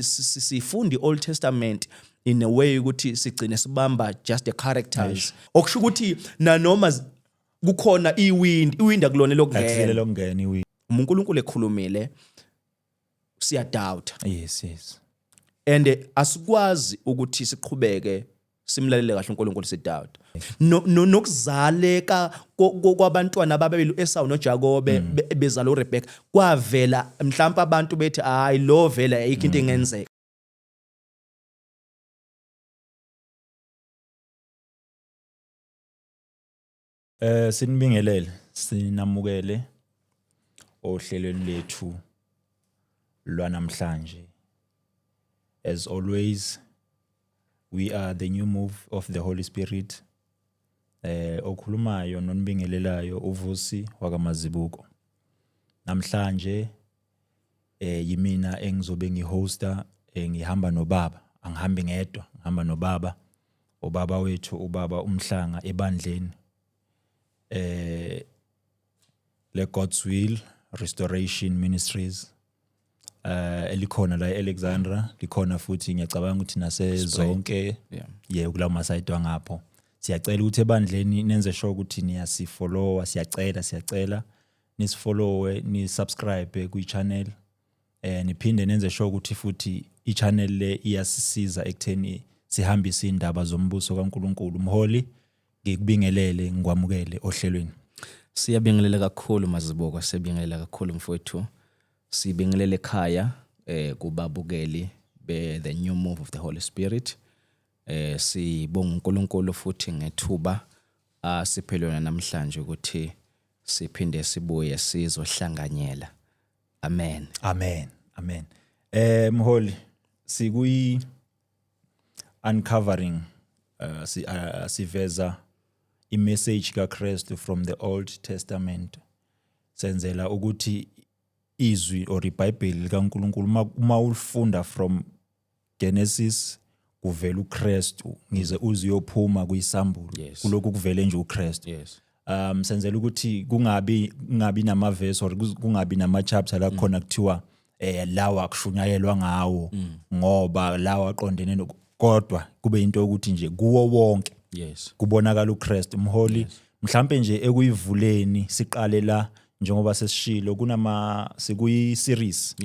sifunda iOld Testament in a way ukuthi sigcine sibamba just the characters okusho ukuthi nanoma kukhona iwind akulona lokungena uNkulunkulu ekhulumile siyadoubt yes and asikwazi ukuthi siqhubeke simlalele kahle uNkulunkulu sidoubt nokuzaleka kwabantwana ababili Esau noJakobe bezala uRebecca kwavela mhlawumbe abantu bethi hayi lo vela ayikho into engenzeka sinibingelele sinamukele ohlelweni lethu lwanamhlanje. As always, we are the new move of the Holy Spirit. Okhulumayo nonibingelelayo uVusi wakamazibuko. Namhlanje yimina engizobe ngihosta ngihamba nobaba. Angihambi ngedwa, ngihamba nobaba. Ubaba wethu ubaba uMhlanga ebandleni. Le God's Will Restoration Ministries. Elikhona la eAlexandra likhona futhi ngiyacabanga ukuthi nasezonke kula masayidwa ngapho siyacela ukuthi ebandleni nenze sure ukuthi niyasifollowa siyacela nisifollowe nisubscribe ku channel niphinde nenze sure ukuthi futhi i channel le iyasisiza ekutheni sihambise indaba zombuso kaNkuluNkulu. Mholi ngikubingelele ngikwamukele ohlelweni. Siyabingelela kakhulu Mazibuko, siyabingelela kakhulu mfowethu. Sibingelele ekhaya kubabukeli be the new move of the Holy Spirit. Sibonga uNkulunkulu futhi ngethuba siphelelwe namhlanje ukuthi siphinde sibuye sizohlanganyela. Amen. Mholi sikuyi uncovering siveza i-message kaKristu from the Old Testament. Senzela ukuthi izwi or iBhayibheli likaNkulunkulu uma ulifunda from Genesis kuvela uKristu ngize uziyophuma kuyisambulo kuloko kuvele nje uKristu. Senzela ukuthi kungabi namaverse or kungabi nama chapter la khona kuthiwa lawa kushunyayelwa ngawo ngoba lawa aqondene kodwa kube into ukuthi nje kuwo wonke kubonakala uKristu. Mholi mhlambe nje ekuyivuleni siqale la njengoba sesishilo sikuyi series.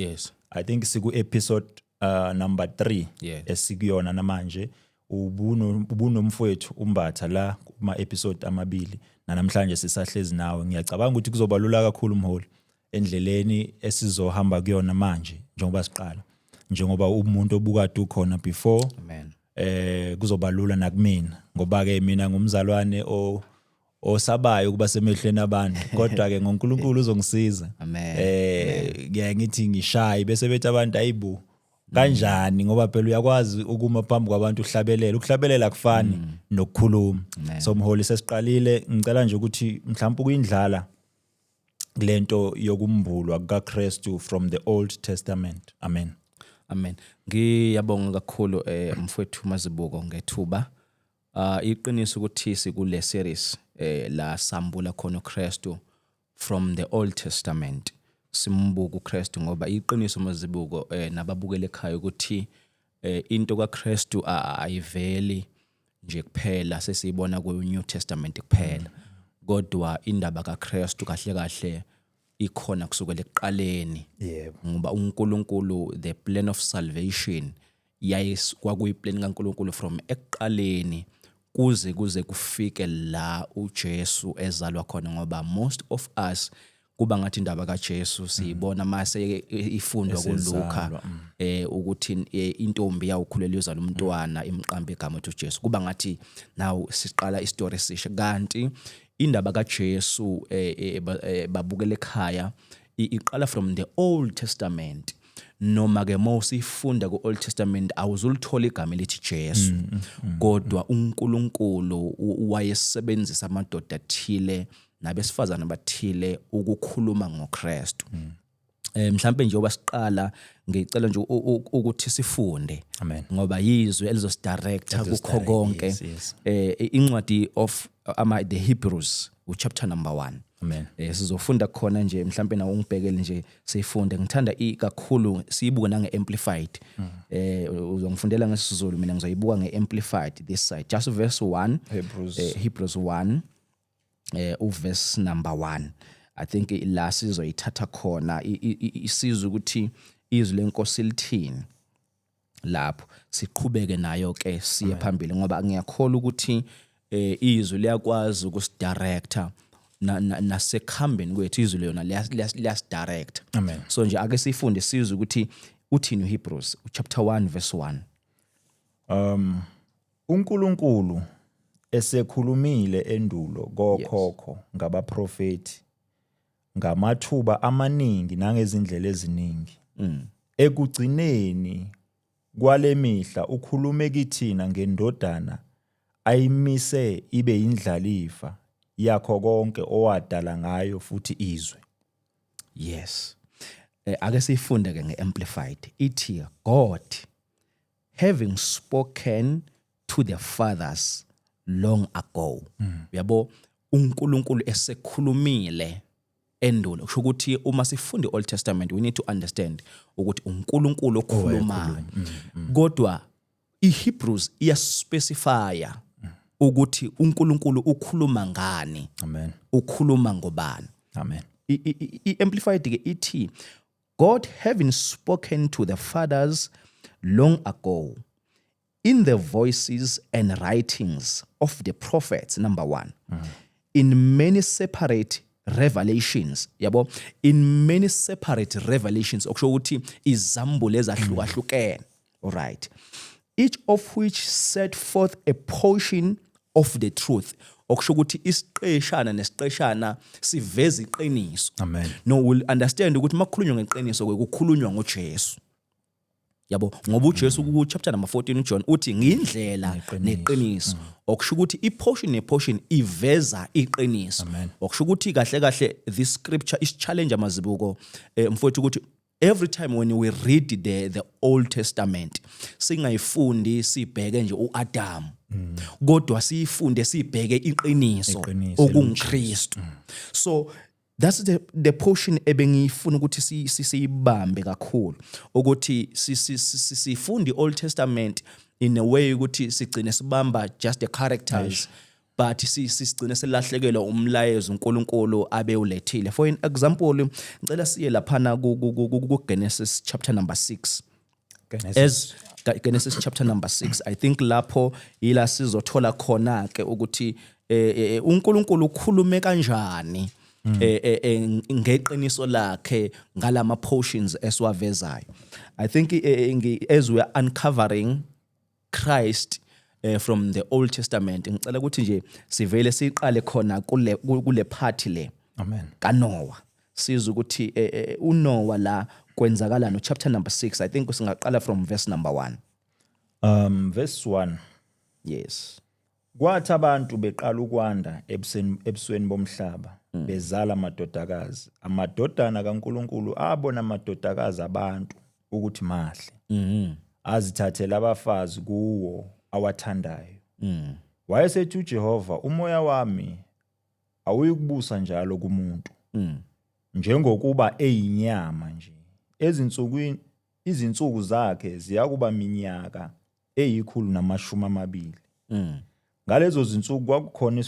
I think siku episode number 3 esikuyona namanje ubunomfowethu umbatha la kuma episode amabili namhlanje sisahlezi nawe. Ngiyacabanga ukuthi kuzobalula kakhulu Mholi endleleni esizohamba kuyona manje njengoba siqala njengoba umuntu obukade ukhona before. Amen. Kuzobalula nakumina ngoba ke mina ngumzalwane osabayo kuba semehlweni abantu kodwa ke ngoNkulunkulu uzongisiza. Amen. Ngithi ngishaye bese bethi abantu ayibu kanjani ngoba phela uyakwazi ukuma phambi kwabantu ukuhlabelela kufani nokukhuluma. So Mholi sesiqalile ngicela nje ukuthi mhlawumbe kuyindlala kulento yokumbulwa kaKristu from the Old Testament. Amen. Ngiyabonga kakhulu mfowethu Mazibuko ngethuba iqiniso ukuthi sikule series la sambula khona uKristu from the Old Testament. Simbuka uKristu ngoba iqiniso Mazibuko nababukele ekhaya ukuthi into kaKristu ayiveli nje kuphela sesiyibona ku New Testament kuphela kodwa indaba kaKristu kahle ikhona kusukela ekuqaleni ngoba uNkulunkulu the plan of salvation kwakuyiplan kaNkulunkulu from ekuqaleni kuze kufike la uJesu ezalwa khona ngoba most of us kuba ngathi indaba kaJesu siyibona mase ifundwa kuLuka ukuthi intombi yawukhulela uzala umntwana imqambe igama uJesu kuba ngathi now siqala istory esisha kanti indaba kaJesu babukele ekhaya iqala from the Old Testament. Noma ke mawusifunda ku Old Testament awuzulithola igama elithi Jesu kodwa uNkulunkulu wayesebenzisa amadoda athile nabesifazana bathile ukukhuluma ngoKristu. Mhlambe nje obasiqala ngicela nje ukuthi sifunde ngoba yizwe elizosidirecta kukho konke. Incwadi of the Hebrews chapter number 1 Amen. Sizofunda khona nje mhlambe na ungibhekele nje sifunde ngithanda kakhulu siyibuke nange amplified uzongifundela ngesizulu mina ngizoyibuka ngeamplified this side just verse 1 Hebrews 1 uverse number 1 I think la sizoyithatha khona isizwe ukuthi izwi lenkosi lithini lapho siqhubeke nayo ke siye phambili ngoba ngiyakholwa ukuthi izwi liyakwazi ukusidirector nasekuhambeni kwethu izwi lona liyasidirect. Amen. So nje ake sifunde sizwe ukuthi uthini uHebrews chapter 1 verse 1. uNkulunkulu esekhulumile endulo kokhokho ngabaprofeti ngamathuba amaningi nangezindlela eziningi. Ekugcineni kwalemihla ukhulume kithina ngendodana ayimise ibe indlalifa yakho konke owadala ngayo futhi izwe. Yes. Ake sifunde ke ngeamplified ithi God having spoken to the fathers long ago. Yabo uNkulunkulu esekhulumile endulo. Kusho ukuthi uma sifunde Old Testament we need to understand ukuthi uNkulunkulu okhuluma. Kodwa iHebrews iyaspecifya ukuthi uNkulunkulu ukhuluma ngani. Amen. Ukhuluma ngobani. Amen. Amplified ke ithi God having spoken to the fathers long ago in the voices and writings of the prophets number 1 in many separate revelations yabo in many separate revelations okusho ukuthi izambulo ezahlukahlukene. All right, each of which set forth a portion of the truth okusho ukuthi isiqeshana nesiqeshana siveza iqiniso. Amen. No, we'll understand ukuthi makukhulunywa ngeqiniso kukhulunywa ngoJesu. Yabo ngoba uJesu ku chapter number 14 uJohn uthi ngindlela neqiniso okusho ukuthi iportion neportion iveza iqiniso. Okusho ukuthi kahle kahle this scripture is challenge amazibuko mfowethu ukuthi every time when we read the Old Testament singayifundi sibheke nje uAdam kodwa siyifunde sibheke iqiniso okungKristu. So that's the portion ebengifuna ukuthi siyibambe kakhulu ukuthi sifundi Old Testament in a way ukuthi sigcine sibamba just the characters but sigcine selahlekelwa umlayezo uNkulunkulu abewulethile. For an example ngicela siye laphana ku Genesis chapter number 6. Genesis chapter number 6 I think lapho ila sizothola khona ke ukuthi uNkulunkulu ukhulume kanjani ngeqiniso lakhe ngalama portions esiwavezayo. I think as we are uncovering Christ from the Old Testament ngicela ukuthi nje sivele siqale khona kule party le. Amen. kaNoah sizwe ukuthi uNoah la kwenzakala no chapter number 6 I think singaqala from verse number 1. Verse 1. Yes. Kwathi abantu beqala ukwanda ebusweni bomhlaba bezala amadodakazi. Amadodana kaNkulunkulu abona amadodakazi abantu ukuthi mahle. Azithathela abafazi kuwo awathandayo. Wayesethi uJehova umoya wami awuyikubusa njalo kumuntu. Njengokuba eyinyama nje. Izinsuku zakhe ziyakuba minyaka 120. Ngalezo zinsuku kwakukhona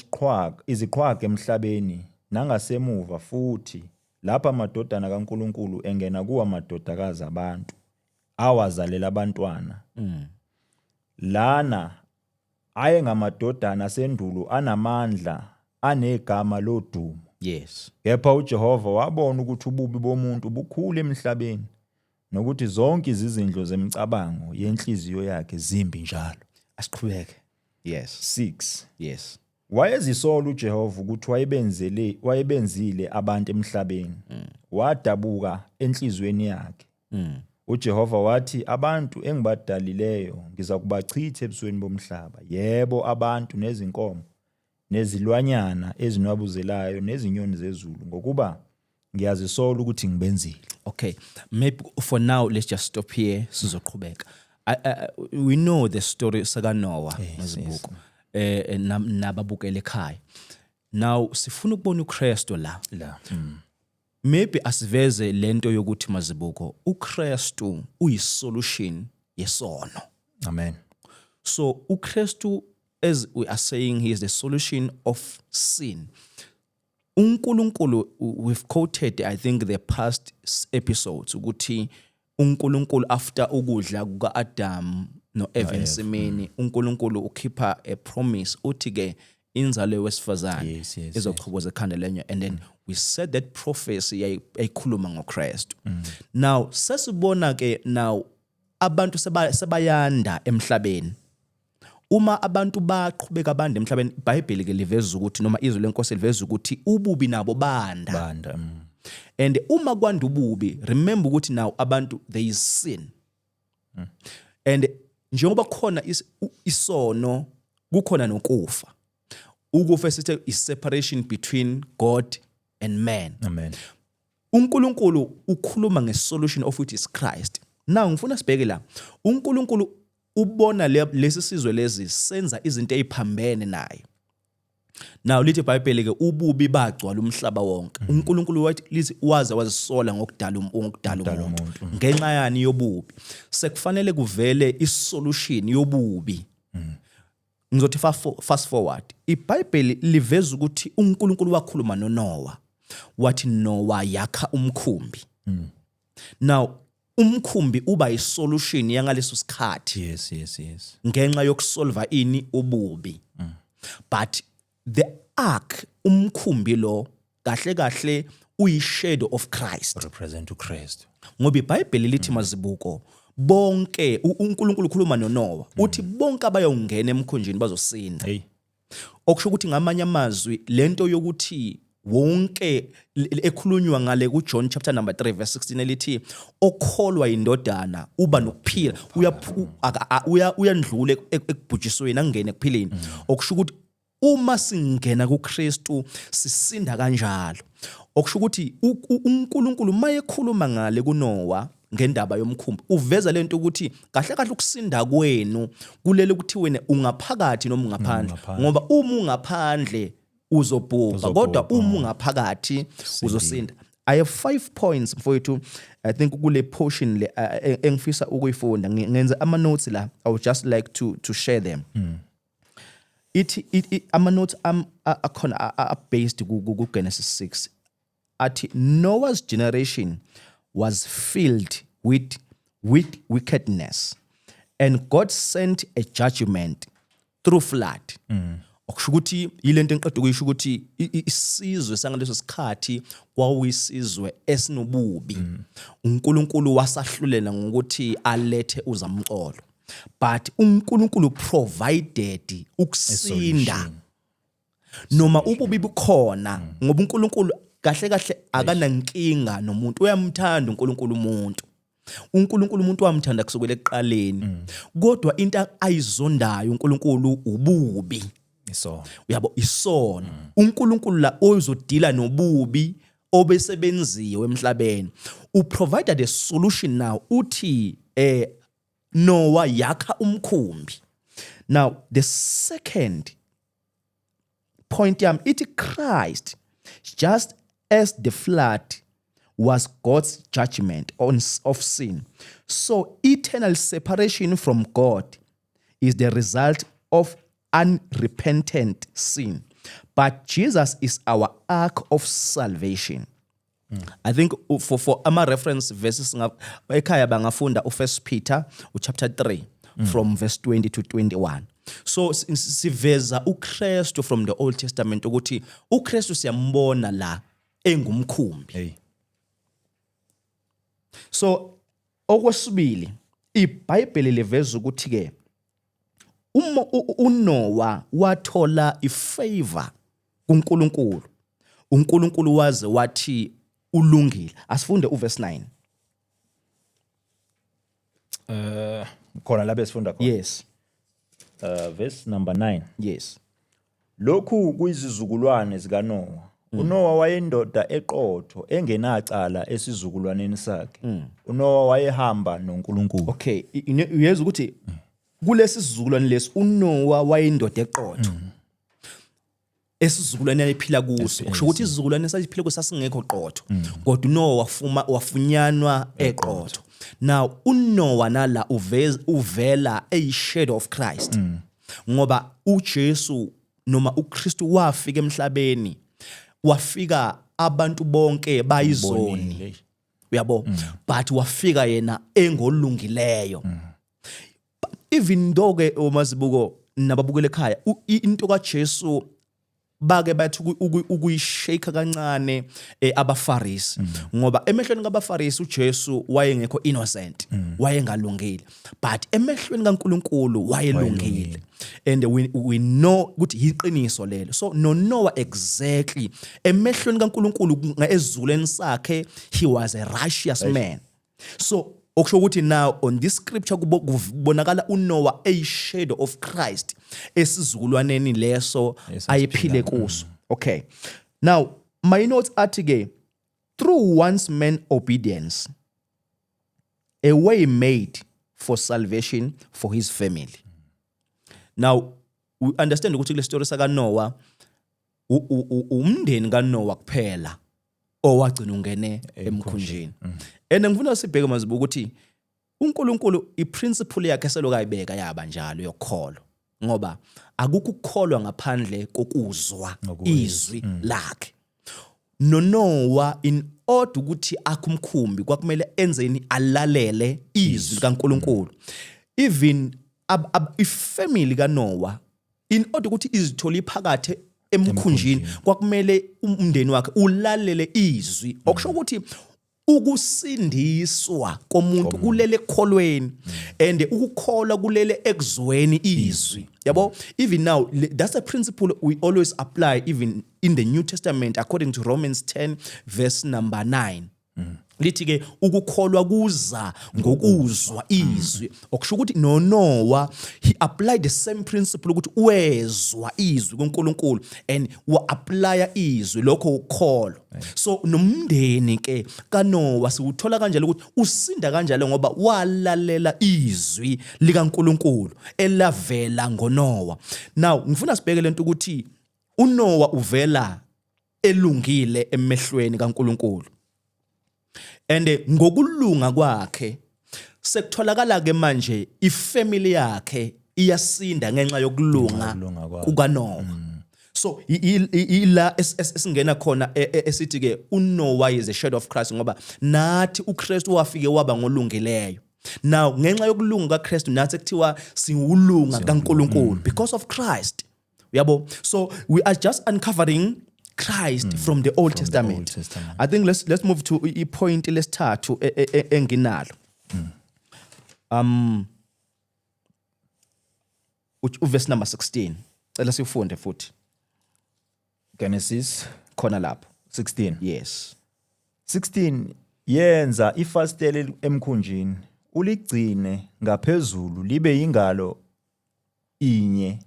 iziqhwaga emhlabeni nangasemuva futhi lapha amadodana kaNkulunkulu engena kuwa amadodakazi abantu awazalela abantwana. Lana ayengamadodana sendulo anamandla anegama lodumo. Yes. Kepha uJehova wabona ukuthi ububi bomuntu bukhulu emhlabeni nokuthi zonke izizindlo zemicabango yenhliziyo yakhe zimbi njalo. Asiqhubeke. Yes. 6. Yes. Wayezisola uJehova ukuthi wayebenzile abantu emhlabeni. Wadabuka enhlizweni yakhe. uJehova wathi abantu engibadalileyo ngizakubachitha ebusweni bomhlaba. Yebo, abantu nezinkomo nezilwanyana ezinwabuzelayo nezinyoni zezulu ngokuba ngiyazisola ukuthi ngibenzile. Okay, maybe for now let's just stop here sizoqhubeka. We know the story saka Noah ngezibuko nababukele ekhaya. Now sifuna ukubona uKristu la. La. Maybe asiveze lento yokuthi Mazibuko uKristu uyisolution yesono. Amen. So uKristu, as we are saying, he is the solution of sin. uNkulunkulu, we've quoted I think the past episodes ukuthi uNkulunkulu after ukudla kukaAdam noEva emsimeni, uNkulunkulu ukhipha a promise uthi ke inzalo wesifazane izochoboza ekhanda lenyo, and then we said that prophecy ayikhuluma ngoKristu. Now sesibona ke now abantu sebayanda emhlabeni. Uma abantu baqhubeka bande emhlabeni, iBhayibheli ke liveza ukuthi noma izwi lenkosi liveza ukuthi ububi nabo banda. And uma kwanda ububi, remember ukuthi now abantu there is sin. And njengoba khona isono, kukhona nokufa. Ukufa sithi is separation between God and man. Amen. uNkulunkulu ukhuluma ngesolution of which is Christ. Now ngifuna sibheke la. uNkulunkulu ubona lesi sizwe lezi senza izinto eziphambene naye. Now lithi iBhayibheli ke ububi bagcwala umhlaba wonke. uNkulunkulu wathi waze wazisola ngokudala umuntu. Ngenxa yani yobubi. Sekufanele kuvele isolution yobubi. Ngizothi fast forward. iBhayibheli liveza ukuthi uNkulunkulu wakhuluma noNoah. Wathi Noah yakha umkhumbi. Now umkhumbi uba isolution yangaleso sikhathi. Yes. Ngenxa yokusolva ini ububi. But the ark, umkhumbi lo kahle uyi shadow of Christ. Represent uKristu. Ngoba iBhayibheli lithi Mazibuko bonke uNkulunkulu ukhuluma noNoah uthi bonke abayongena emkhunjini bazosinda. Okusho ukuthi ngamanye amazwi lento yokuthi wonke ekhulunywa ngale kuJohn chapter number 3 verse 16 elithi okholwa indodana uba nokuphila uyandlula ekubhujisweni angene kuphileni. Okusho ukuthi uma singena kuKristu sisinda kanjalo. Okusho ukuthi uNkulunkulu mayekhuluma ngale kuNoah ngendaba yomkhumbi uveza lento ukuthi kahle ukusinda kwenu kulele ukuthi wena ungaphakathi noma ungaphandle, ngoba uma ungaphandle uzobhubha kodwa uma ungaphakathi uzosinda. I have 5 points for you to, I think kule portion le engifisa ukuyifunda. Ngenza ama notes la, I would just like to share them. Ama notes are based ku Genesis 6. At Noah's generation was filled with wickedness, and God sent a judgment through flood. Okusho ukuthi yilento engiqeda ukuyisho ukuthi isizwe sangaleso sikhathi kwawuyisizwe esinobubi. uNkulunkulu wasahlulela ngokuthi alethe uzamcolo, but uNkulunkulu provided ukusinda noma ububi bukhona, ngoba uNkulunkulu kahle akanankinga nomuntu, uyamthanda uNkulunkulu umuntu. uNkulunkulu umuntu wamthanda kusukela ekuqaleni, kodwa into ayizondayo uNkulunkulu ububi. Uyabo isono. uNkulunkulu la oyizodila nobubi obesebenziwe emhlabeni. Uprovided a solution now uthi Noah yakha umkhumbi. Now the second point ithi Christ, just as the flood was God's judgment of sin, so eternal separation from God is the result of unrepentant sin. But Jesus is our ark of salvation. I think for ama reference verses ekhaya bangafunda u1 Peter chapter 3 from verse 20 to 21. So siveza uKristu from the Old Testament ukuthi uKristu siyambona la engumkhumbi. So okwesibili iBhayibheli liveza ukuthi ke uNoah wathola ifavor kuNkulunkulu. uNkulunkulu waze wathi ulungile. Asifunde uverse 9. Khona la besifunda khona. Yes. Verse number 9. Yes. Lokhu kuyizizukulwane zikaNoah. uNoah wayindoda eqotho engenacala esizukulwaneni sakhe. uNoah wayehamba noNkulunkulu. Okay, uyeza ukuthi kulesi sizukulwane lesi uNoah wayindoda eqotho. esizukulwane ephila kuso kusho ukuthi isizukulwane esiphila kuso sasingekho qotho kodwa uNoah wafunyanwa eqotho. Now uNoah nala uvela a shadow of Christ ngoba uJesu noma uKristu wafika emhlabeni wafika abantu bonke bayizoni uyabo but wafika yena engolungileyo. Even though ke omazibuko nababukele ekhaya into kaJesu bake bathi ukuyishake kancane abaFarisi ngoba emehlweni kabaFarisi uJesu wayengekho innocent wayengalungile but emehlweni kaNkulunkulu wayelungile and we know ukuthi iqiniso lelo. So Noah exactly emehlweni kaNkulunkulu ezuleni sakhe he was a righteous man. So okusho ukuthi now on this scripture kubonakala uNoah a shadow of Christ esizukulwaneni leso ayephile kuso. Okay, now my notes athi ke through one's man obedience a way made for salvation for his family. Now we understand ukuthi le story saka Noah umndeni kaNoah kuphela owagcina ungene emkhunjini. And ngifuna sibheke mazibuko ukuthi uNkulunkulu iprinciple yakhe selokayibeka yaba njalo yokholo ngoba akukho ukukholwa ngaphandle kokuzwa izwi lakhe. Noah in order ukuthi akumkhumbi kwakumele enzeni alalele izwi kaNkulunkulu. Even ifamily kaNoah in order ukuthi izithole iphakathe emkhunjini kwakumele umndeni wakhe ulalele izwi okusho ukuthi ukusindiswa komuntu kulele ekholweni and ukukholwa kulele ekuzweni izwi yabo. Even now that's a principle we always apply even in the New Testament according to Romans 10 verse number 9 lithi ke ukukholwa kuza ngokuzwa izwi okusho ukuthi Noah he applied the same principle ukuthi wezwa izwi kuNkulunkulu and wa apply izwi lokho ukholwa. So nomndeni ke kaNoah siwuthola kanjalo ukuthi usinda kanjalo ngoba walalela izwi likaNkulunkulu elavela ngoNoah. Now ngifuna sibheke lento ukuthi uNoah uvela elungile emehlweni kaNkulunkulu and ngokulunga kwakhe sekutholakala ke manje ifamily yakhe iyasinda ngenxa yokulunga kukaNoah. So ila esingena khona esithi ke uNoah is a shadow of Christ ngoba nathi uKristu wafike waba ngolungileyo. Now ngenxa yokulunga kaKristu nathi ekuthiwa siwulunga kaNkulunkulu because of Christ yabo. So we are just uncovering Christ from the Old Testament. I think let's move to point lesithathu enginalo. Verse number 16. Cela sifunde futhi. Genesis Khona lapho 16. Yes. 16 yenza ifastele emkhunjini uligcine ngaphezulu libe ingalo inye.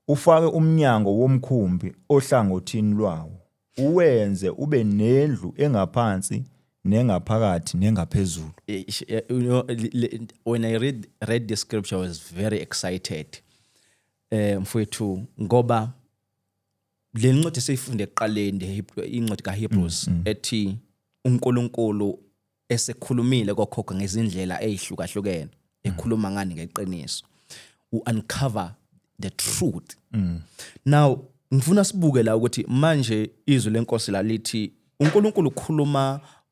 Ufake umnyango womkhumbi ohlangothini lwawo uwenze ube nendlu engaphansi nengaphakathi nengaphezulu. You know, when I read the scripture I was very excited mfowethu ngoba le ncwadi seyifunde eqaleni incwadi kaHebrews ethi uNkulunkulu esekhulumile kokhokho ngezindlela ezihlukahlukene ekhuluma ngani ngeqiniso uncover the truth. Now ngifuna sibuke la ukuthi manje izwi lenkosi lalithi uNkulunkulu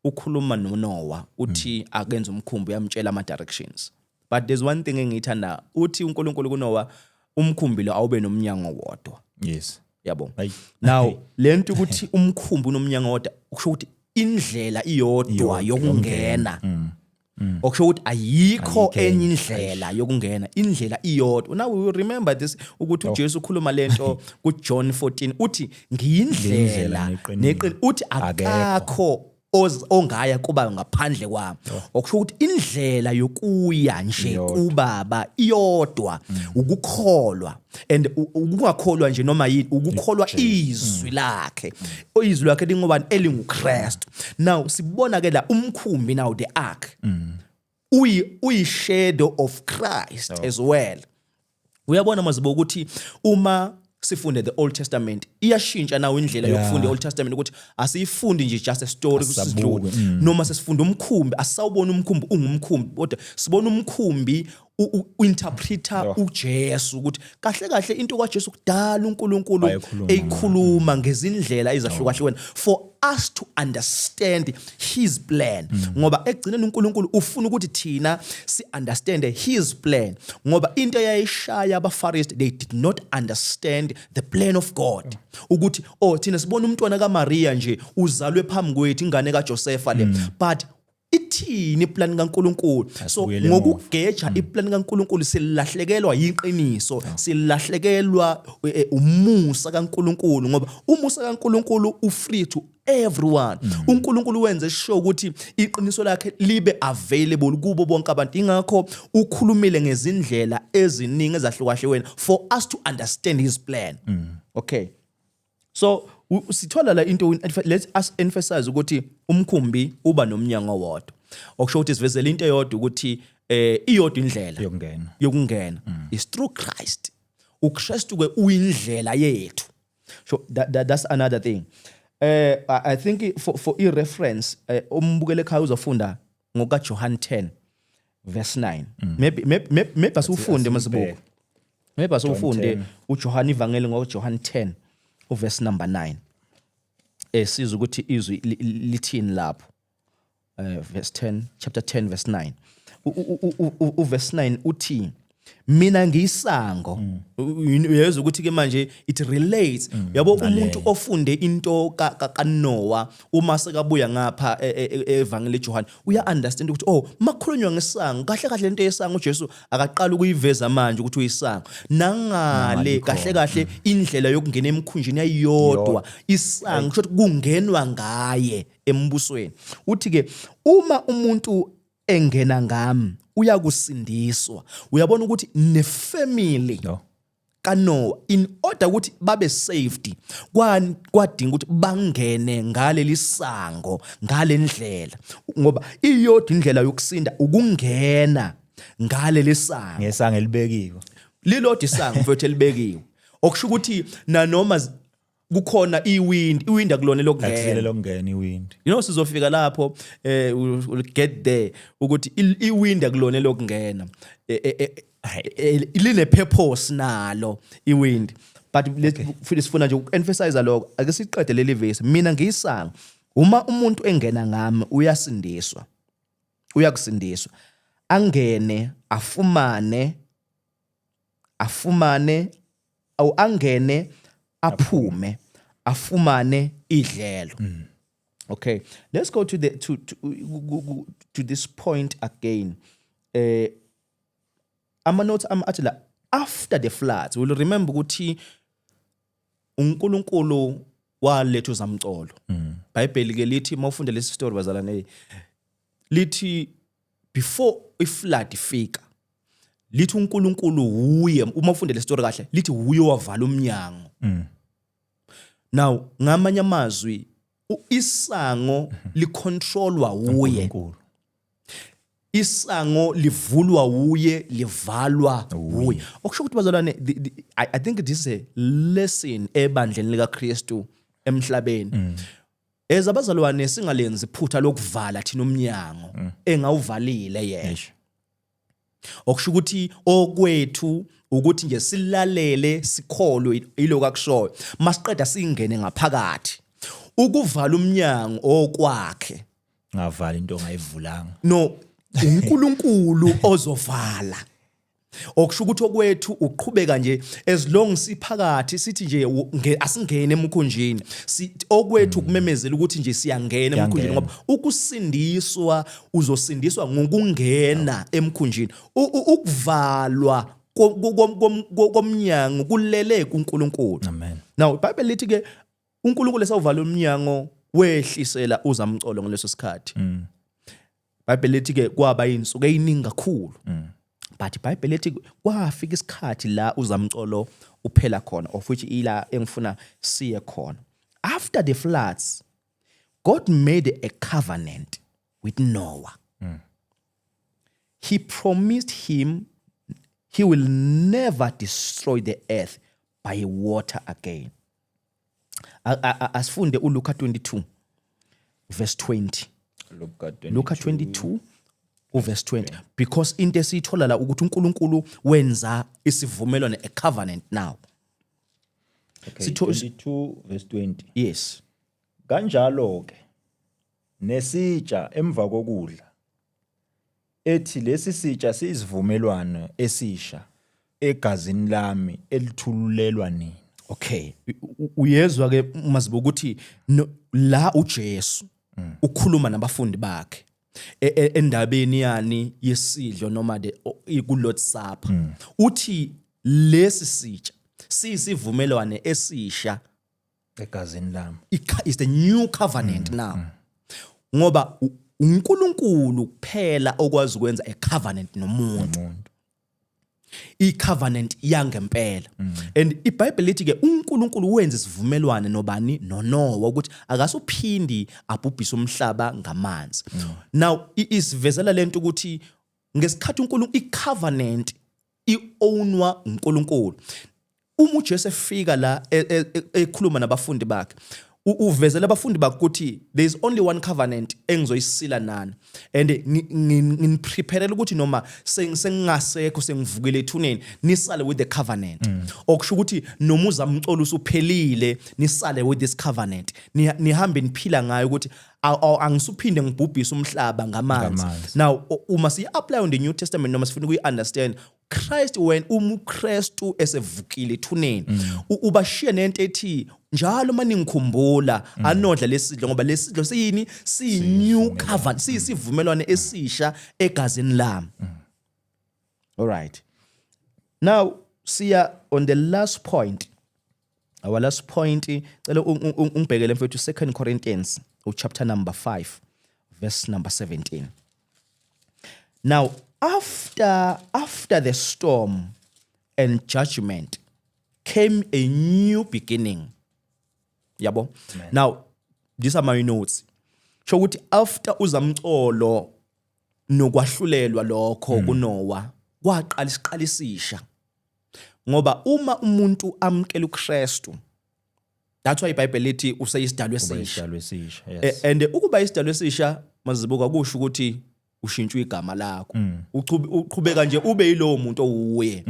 ukhuluma noNoah uthi akenze umkhumbi uyamtshela ama directions. But there's one thing engiyithanda uthi uNkulunkulu kuNoah umkhumbi lo awube nomnyango wodwa. Yes. Yabo. Now lento ukuthi umkhumbi unomnyango wodwa ukusho ukuthi indlela iyodwa yokungena. Okusho ukuthi ayikho enye indlela yokungena indlela iyodwa. Now we will remember this ukuthi uJesu ukhuluma lento kuJohn 14 uthi ngiyindlela neqiniso uthi akakho ongaya kuba ngaphandle kwami. Okusho ukuthi indlela yokuya nje kuBaba iyodwa ukukholwa and ukungakholwa nje noma yini ukukholwa izwi lakhe. Izwi lakhe lingobani elinguKristu. Now sibona ke la umkhumbi now the ark uyi shadow of Christ as well. Uyabona mazibo ukuthi uma sifunde the Old Testament iyashintsha nawo indlela yokufunda i-Old Testament ukuthi asiyifundi nje just a story Asabuke. noma sesifunda umkhumbi asawubona umkhumbi ungumkhumbi kodwa sibona umkhumbi uinterpreter uJesu ukuthi kahle kahle into kaJesu kudala uNkulunkulu eyikhuluma ngezindlela ezahlukahlukene for us to understand his plan ngoba egcineni uNkulunkulu ufuna ukuthi thina si understand his plan ngoba into eyayishaya abaFarisi they did not understand the plan of God ukuthi thina sibona umntwana kaMaria nje uzalwe phambi kwethu ingane kaJosepha le but ithini iplan kaNkulunkulu so ngokugeja iplan kaNkulunkulu silahlekelwa yiqiniso silahlekelwa umusa kaNkulunkulu ngoba umusa kaNkulunkulu ufree to everyone uNkulunkulu wenze sure ukuthi iqiniso lakhe libe available kubo bonke abantu ingakho ukhulumile ngezindlela eziningi ezahlukahlukene for us to understand his plan okay so sithola la into let's us emphasize ukuthi umkhumbi uba nomnyango wodwa okusho ukuthi sivezele into eyodwa ukuthi iyodwa indlela yokungena is through Christ uKristu ke uyindlela yethu so that's another thing I think for a reference umbukele ekhaya uzofunda ngoka John 10 verse 9 maybe asifunde masibuko maybe asifunde uJohn ivangeli ngoJohn 10 verse number 9 siza ukuthi izwi lithini lapho verse 10 chapter 10 verse 9 verse 9 uthi mina ngiyisango uyezwa ukuthi ke manje it relates yabo umuntu ofunde into kaNoah uma sekabuya ngapha evangeli John uya understand ukuthi makhulunywa ngesango kahle kahle lento yesango uJesu akaqala ukuyiveza manje ukuthi uyisango nangale kahle kahle indlela yokungena emkhunjini ayiyodwa isango kusho ukuthi kungenwa ngaye embusweni uthi ke uma umuntu engena ngami uyakusindiswa uyabona ukuthi nefamily kaNoah in order ukuthi babe saved kwadinga ukuthi bangene ngaleli sango ngalendlela ngoba iyodwa indlela yokusinda ukungena ngaleli sango ngesango elibekiwe lilodwa isango mfowethu elibekiwe okusho ukuthi nanoma kukhona iwind akulona lokungena iwind sizofika lapho we'll get there ukuthi iwind akulona lokungena line purpose nalo iwind but sifuna nje uemphasize lokho ake siqede leli verse mina ngiyisango uma umuntu engena ngami uyakusindiswa angene afumane awu angene aphume afumane idlelo okay let's go to the to this point again ama notes athi la after the floods we'll remember ukuthi uNkulunkulu waletha uzamcolo iBhayibheli ke lithi mawufunda lesi story bazalane lithi before iflood ifika lithi uNkulunkulu uye uma ufunda le story kahle lithi uye wavala umnyango now ngamanye amazwi isango licontrolwa uye isango livulwa uye livalwa uye okusho ukuthi bazalwane I think this is a lesson ebandleni lika Kristu emhlabeni ezabazalwane singalenzi iphutha lokuvala thina umnyango engawuvalile yena okusho ukuthi okwethu ukuthi nje silalele sikholwe iloko akushoyo masiqeda singene ngaphakathi ukuvala umnyango okwakhe ngavala into ongayivulanga no uNkulunkulu ozovala okusho ukuthi okwethu uqhubeka nje as long siphakathi sithi nje asingene emkhunjini okwethu kumemezela ukuthi nje siyangena emkhunjini ngoba ukusindiswa uzosindiswa ngokungena emkhunjini ukuvalwa komnyango kulele kuNkulunkulu amen now iBhayibheli lithi ke uNkulunkulu esawuvala umnyango wehlisela uzamcolo ngaleso sikhathi iBhayibheli lithi ke kwaba insuku eyiningi kakhulu but iBhayibheli lithi kwafika isikhathi la uzamcolo uphela khona of which ila engifuna siye khona after the floods God made a covenant with Noah he promised him he will never destroy the earth by water again. Asifunde uLuka 22 verse 20. Luka 22 verse 20, because into esithola la ukuthi uNkulunkulu wenza isivumelwano, a covenant now. Okay, 22 verse 20. Yes. Kanjalo ke nesitsha emva kokudla ethi lesi sitsha sizivumelwano esisha egazini lami elithululelwa nini. Okay, uyezwa ke mazibuka ukuthi la uJesu ukhuluma nabafundi bakhe endabeni yani yesidlo noma ku Lord's Supper. Uthi lesi sitsha sisivumelwano esisha egazini lami. It's the new covenant now. Ngoba uNkulunkulu kuphela okwazi ukwenza a covenant nomuntu. I-covenant yangempela. And iBhayibheli lithi ke uNkulunkulu wenza isivumelwano nobani noNoah ukuthi akasuphindi abhubhise umhlaba ngamanzi. Now isivezela lento ukuthi ngesikhathi uNkulunkulu i-covenant iownwa uNkulunkulu. Uma uJesu efika la ekhuluma nabafundi bakhe uvezela abafundi bakhe ukuthi there is only one covenant engizoyisila nani, and nginiprepare ukuthi noma sengingasekho sengivukele ethuneni nisale with the covenant. Okusho ukuthi noma uzamcolo usuphelile nisale with this covenant, nihambe niphila ngayo ukuthi angisuphinde ngibhubhise umhlaba ngamanzi. Now uma siyi-apply on the New Testament noma sifuna ukuyi-understand Christ, when uKristu esevukile ethuneni ubashiya nento ethi njalo maningikhumbula anodla lesidlo ngoba lesidlo siyini siyi-new covenant, siyisivumelwano esisha egazini lami. All right, now siya on the last point. Our last point cela ungibhekele mfethu 2 Corinthians chapter number 5 verse number 17. Now after the storm and judgment came a new beginning. Yabo. Now these are my notes. Show ukuthi after uzamcolo nokwahlulelwa lokho kuNoah kwaqala isiqalisisha. Ngoba uma umuntu amkela uKristu, that's why iBhayibheli lithi useyisidalwe esisha. Yes. And ukuba isidalwe esisha mazibuka kusho ukuthi ushintshwe igama lakho. Uqhubeka nje ube yilowo muntu owuye.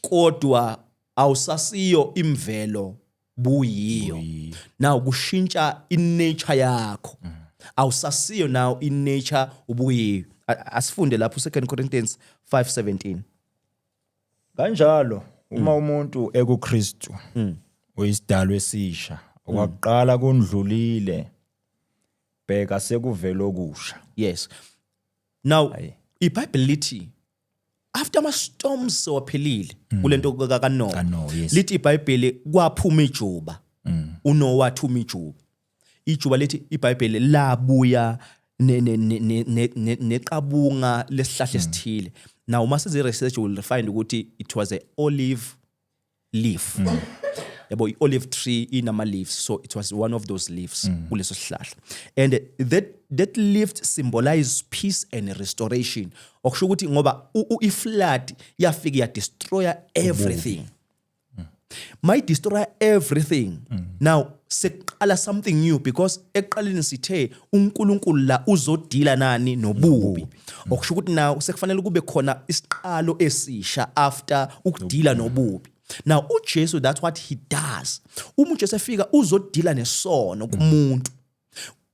Kodwa awusasiyo imvelo buyiyo. Now kushintsha inature yakho. Awusasiyo now inature ubuyiyo. Asifunde lapho 2 Corinthians 5:17. Kanjalo uma umuntu ekuKristu uyisidalwe esisha, okwaqala kundlulile bheka sekuvela okusha. Yes. Now iBhayibheli lithi after ama storms sewaphelile kulento kaNoah, yes. lithi iBhayibheli kwaphuma ijuba. uNoah wathuma ijuba. Ijuba lithi iBhayibheli labuya neqabunga lesihlahla esithile. Now uma size research will find ukuthi it was a olive leaf. Yabo i-olive tree inama leaves, so it was one of those leaves kuleso sihlahla. And that leaf symbolizes peace and restoration. Okusho ukuthi ngoba i-flood yafika ya destroy everything. Might destroy everything. Now seqala something new, because eqaleni sithe uNkulunkulu la uzodila nani nobubi. Okusho ukuthi now sekufanele kube khona isiqalo esisha after ukudila nobubi. Now uJesu, that's what he does. Uma uJesu efika uzodila nesono kumuntu.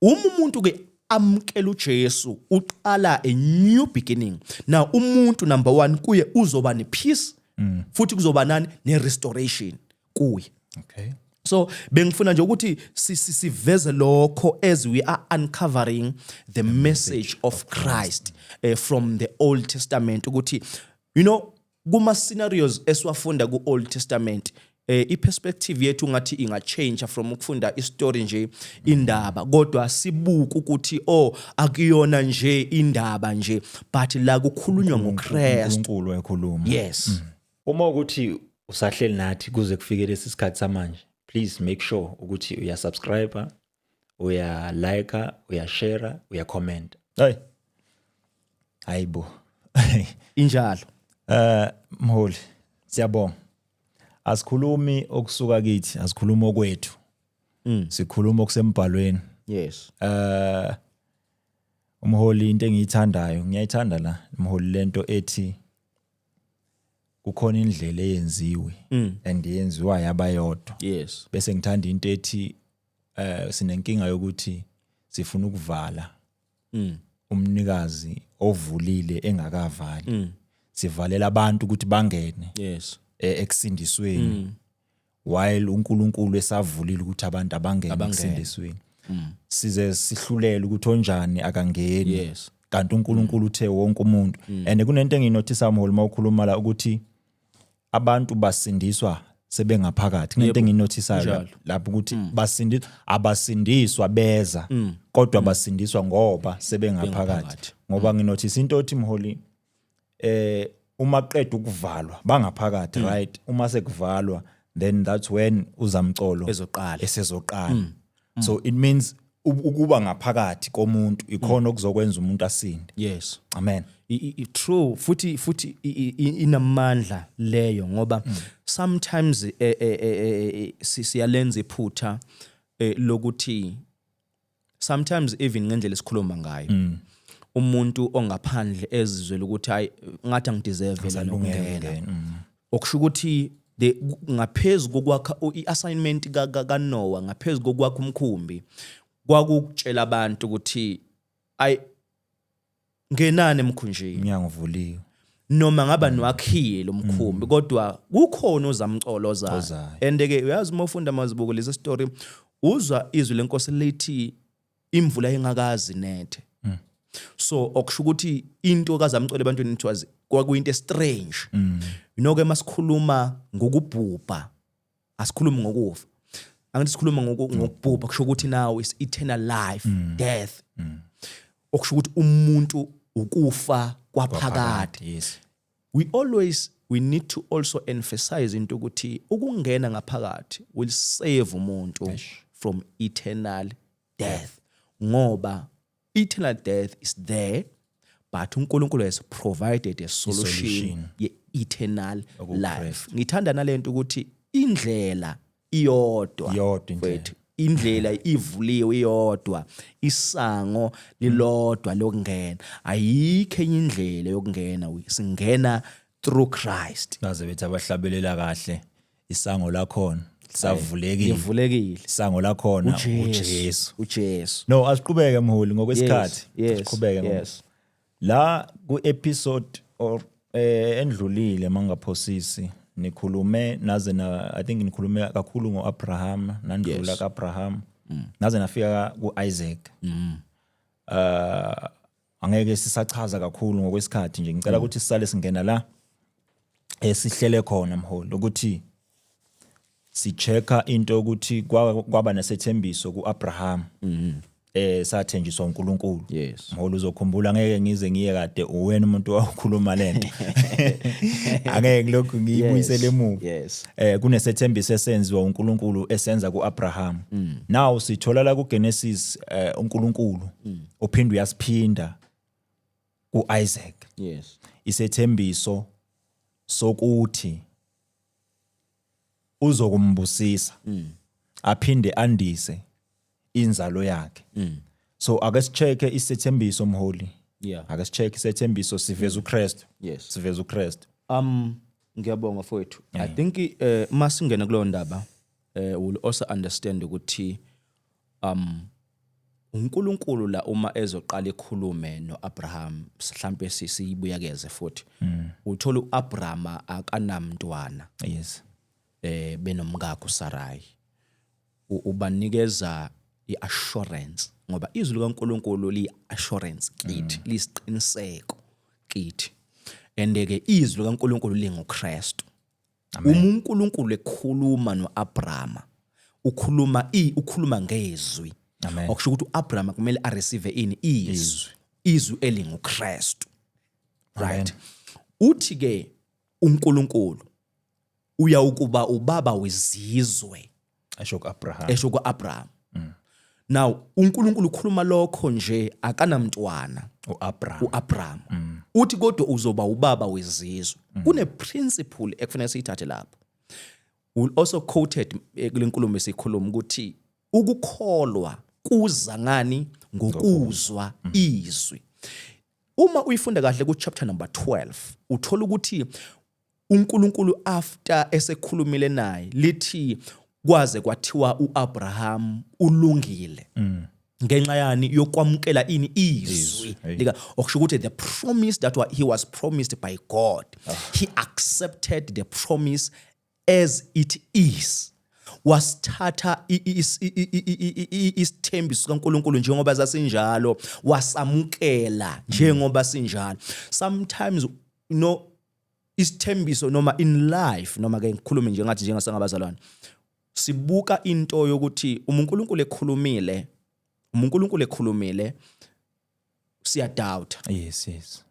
Uma umuntu ke amkela uJesu uqala a new beginning. Now umuntu number 1 kuye uzoba nepeace, futhi kuzoba nani ne-restoration kuye. Okay. So bengifuna nje ukuthi siveze lokho as we are uncovering the message of Christ from the Old Testament, ukuthi kuma scenarios esiwafunda ku Old Testament iperspective yethu ngathi ingachange from ukufunda istory nje indaba, kodwa sibuka ukuthi akuyona nje indaba nje, but la kukhulunywa ngoKristu. uNkulunkulu ekhuluma. Yes. Uma ukuthi usahleli nathi kuze kufike lesi sikhathi samanje, please make sure ukuthi uyasubscribe, uyalike, uyashare, uyacomment. Hayibo. Injalo. Mholi, siyabonga. asikhulumi okusuka kithi, asikhulumi okwethu. Sikhuluma okusembhalweni. Yes. Umholi into engiyithandayo, ngiyayithanda la umholi lento ethi kukhona indlela eyenziwe and yenziwa yabayodwa. Yes. Bese ngithanda into ethi sinenkinga yokuthi sifuna ukuvala umnikazi ovulile engakavali. Sivalela abantu ukuthi bangene Yes. ekusindisweni while uNkulunkulu esavulile ukuthi abantu abangene ekusindisweni. Size sihlulela ukuthi onjani akangeni. Yes. Kanti uNkulunkulu uthe wonke umuntu. And kunento enginothisa mholi mawukhuluma la ukuthi abantu basindiswa sebengaphakathi. Kunento enginothisayo lapho ukuthi abasindiswa beza kodwa basindiswa ngoba sebengaphakathi. Ngoba nginothisa into othi mholi uma qeda ukuvalwa bangaphakathi, right? Uma sekuvalwa then that's when uzamcolo esezoqala. So it means ukuba ngaphakathi komuntu ikhona okuzokwenza umuntu asinde. Yes. Amen. True. Futhi inamandla leyo ngoba sometimes siyalenza iphutha lokuthi sometimes even ngendlela esikhuluma ngayo umuntu ongaphandle ezizwe ukuthi hayi ngathi angideserve la lokungena. Okusho ukuthi ngaphezulu kokwakha i-assignment kaNoah, ngaphezulu kokwakha umkhumbi kwakutshela abantu ukuthi ay ngenani emkhunjini Umnyango uvuliwe. noma ngaba nwakhiye lo mkhumbi kodwa kukhona uzamcolo ozayo. And ke uyazi uma ufunda amazibuko lezi story uzwa izwi lenkosi lithi imvula engakazi nethe. So okusho ukuthi into kazamcolo ebantwini it was kwakuyinto strange. You know ke masikhuluma ngokubhubha asikhulumi ngokufa. Angithi sikhuluma ngokubhubha kusho ukuthi now is eternal life, death. Okusho ukuthi umuntu ukufa kwaphakade. Yes. We need to also emphasize into ukuthi ukungena ngaphakathi will save umuntu from eternal death. Ngoba eternal death is there, but uNkulunkulu has provided a solution ye eternal life. Ngithanda nalento ukuthi indlela iyodwa wethu, indlela ivuliwe iyodwa, isango lilodwa lokungena. Ayikho enye indlela yokungena, singena through Christ. Baze bethi abahlabelela kahle isango lakhona savulekile. Livulekile. Isango lakhona uJesu. No, asiqhubeke mholi ngokwesikhathi. Asiqhubeke. Yes. La ku episode or endlulile mangaphosisi nikhulume naze na I think nikhulume kakhulu ngoAbraham nandlula kaAbraham naze nafika kuIsaac. Angeke sisachaza kakhulu ngokwesikhathi nje ngicela ukuthi sisale singena la esihlele khona mholi ukuthi sichecka into ukuthi kwaba nesethembiso kuAbraham sathenjiswa uNkulunkulu. Yes. Mholi uzokhumbula ngeke ngize ngiye kade uwena umuntu okhuluma lento. Angeke lokhu ngiyibuyisele emuva. Yes. Kunesethembiso esenziwa uNkulunkulu esenza kuAbraham. Now sithola la kuGenesis uNkulunkulu ophinde uyasiphinda kuIsaac. Yes. Isethembiso sokuthi uzokumbusisa aphinde andise inzalo yakhe. So ake sicheke isethembiso mholi. Yeah. Ake sicheke isethembiso siveza uKristu. Yes. Siveza uKristu. Ngiyabonga mfowethu. I think masingena kulo ndaba will also understand ukuthi uNkulunkulu la uma ezoqala ekhulume noAbraham mhlambe sisibuyakeze futhi uthola uAbraham akanamntwana. Yes. Benomkakhe uSarai. Ubanikeza iassurance ngoba izwi likaNkulunkulu liassurance kithi, lisiqiniseko kithi. Endeke izwi likaNkulunkulu linguKristu. uNkulunkulu ekhuluma noAbraham ukhuluma ngezwi. Okusho ukuthi uAbraham kumele areceive izwi elinguKristu. Right. Uthi ke uNkulunkulu uyawukuba ubaba wezizwe. Esho kuAbraham. Now uNkulunkulu ukhuluma lokho nje akanamntwana uAbraham. Uthi kodwa uzoba ubaba wezizwe. Kune principle ekufanele siyithathe lapho. will also quoted kule nkulumo esikhuluma ukuthi ukukholwa kuza ngani ngokuzwa izwi. Uma uyifunda kahle ku chapter number 12 uthola ukuthi uNkulunkulu after esekhulumile naye lithi kwaze kwathiwa uAbraham ulungile ngenxa yani yokwamukela ini izwi lika okusho ukuthi the promise that he was promised by God he accepted the promise as it is. Wasithatha isithembiso kaNkulunkulu njengoba sasinjalo wasamukela njengoba sinjalo. Sometimes isithembiso noma in life noma ke ngikhulume nje ngathi njengasangabazalwane sibuka into yokuthi uNkulunkulu ekhulumile siyadoubt. Yes.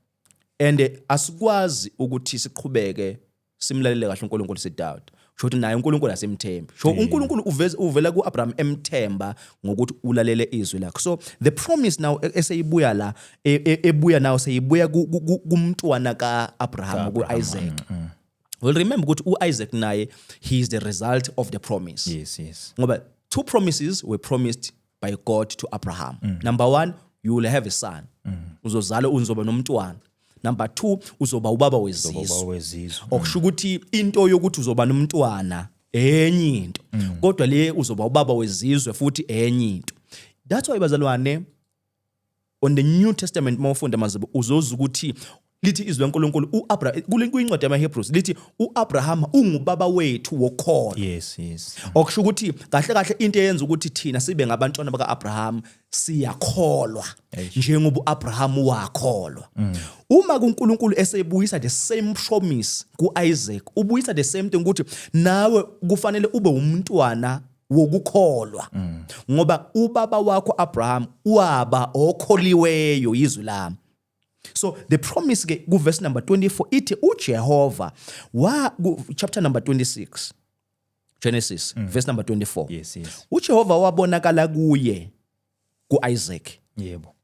And asikwazi ukuthi siqhubeke simlalele kahle uNkulunkulu sidoubt. Sho ukuthi naye uNkulunkulu asemthembi. Sho uNkulunkulu uvela kuAbraham emthemba ngokuthi ulalele izwi lakhe. So the promise now eseyibuya la ebuya now seyibuya kumntwana kaAbraham kuIsaac. Well, remember ukuthi uIsaac naye he is the result of the promise. Yes. Ngoba two promises were promised by God to Abraham. Number 1, you will have a son. Uzozala uzoba nomntwana. Number 2, uzoba ubaba wezizwe. Okusho ukuthi into yokuthi uzoba nomntwana enye into. Kodwa le uzoba ubaba wezizwe futhi enye into. That's why bazalwane on the New Testament mawufunda mazibu uzoza ukuthi lithi izwi leNkulunkulu uAbraham kuyincwadi yamaHebrews lithi uAbraham ungubaba wethu wokholo. Yes. Okusho ukuthi kahle into eyenza ukuthi thina sibe ngabantwana bakaAbraham siyakholwa njengoba uAbraham wakholwa. Uma kuNkulunkulu esebuyisa the same promise kuIsaac ubuyisa the same thing ukuthi nawe kufanele ube umntwana wokukholwa ngoba ubaba wakho Abraham waba okholiweyo izwi lami. So the promise ku verse number 24 ithi uJehova chapter number 26 Genesis verse number 24. Yes. uJehova wabonakala kuye kuIsaac. Yebo.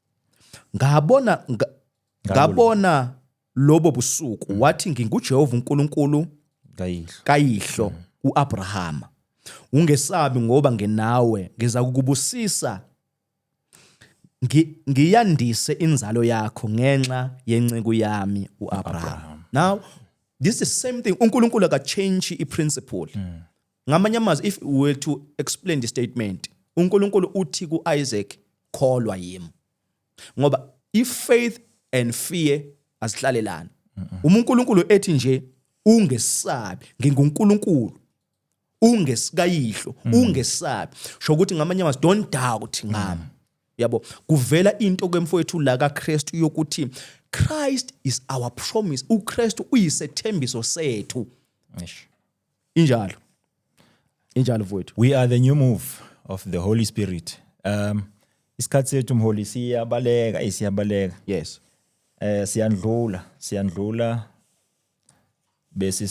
Ngabona lobo busuku wathi nginguJehova uNkulunkulu kayihlo uAbraham. Ungesabi ngoba ngenawe ngiza kukubusisa ngiyandise inzalo yakho ngenxa yenceku yami uAbraham. Now this is the same thing uNkulunkulu aka change iprinciple. Ngamanye amazwi if we were to explain the statement uNkulunkulu uthi kuIsaac kholwa yimi. Ngoba if faith and fear asihlalelana. uNkulunkulu ethi nje ungesabi nginguNkulunkulu. Ungesikayihlo ungesabi. Sho ukuthi ngamanye amazwi don't doubt ngami. Yabo kuvela into kwemfowethu la kaKristu yokuthi Christ is our promise. uKristu uyisethembiso sethu. Injalo mfowethu. We are the new move of the Holy Spirit. Isikhathi sethu umholi siyabaleka. Yes. Siyandlula bese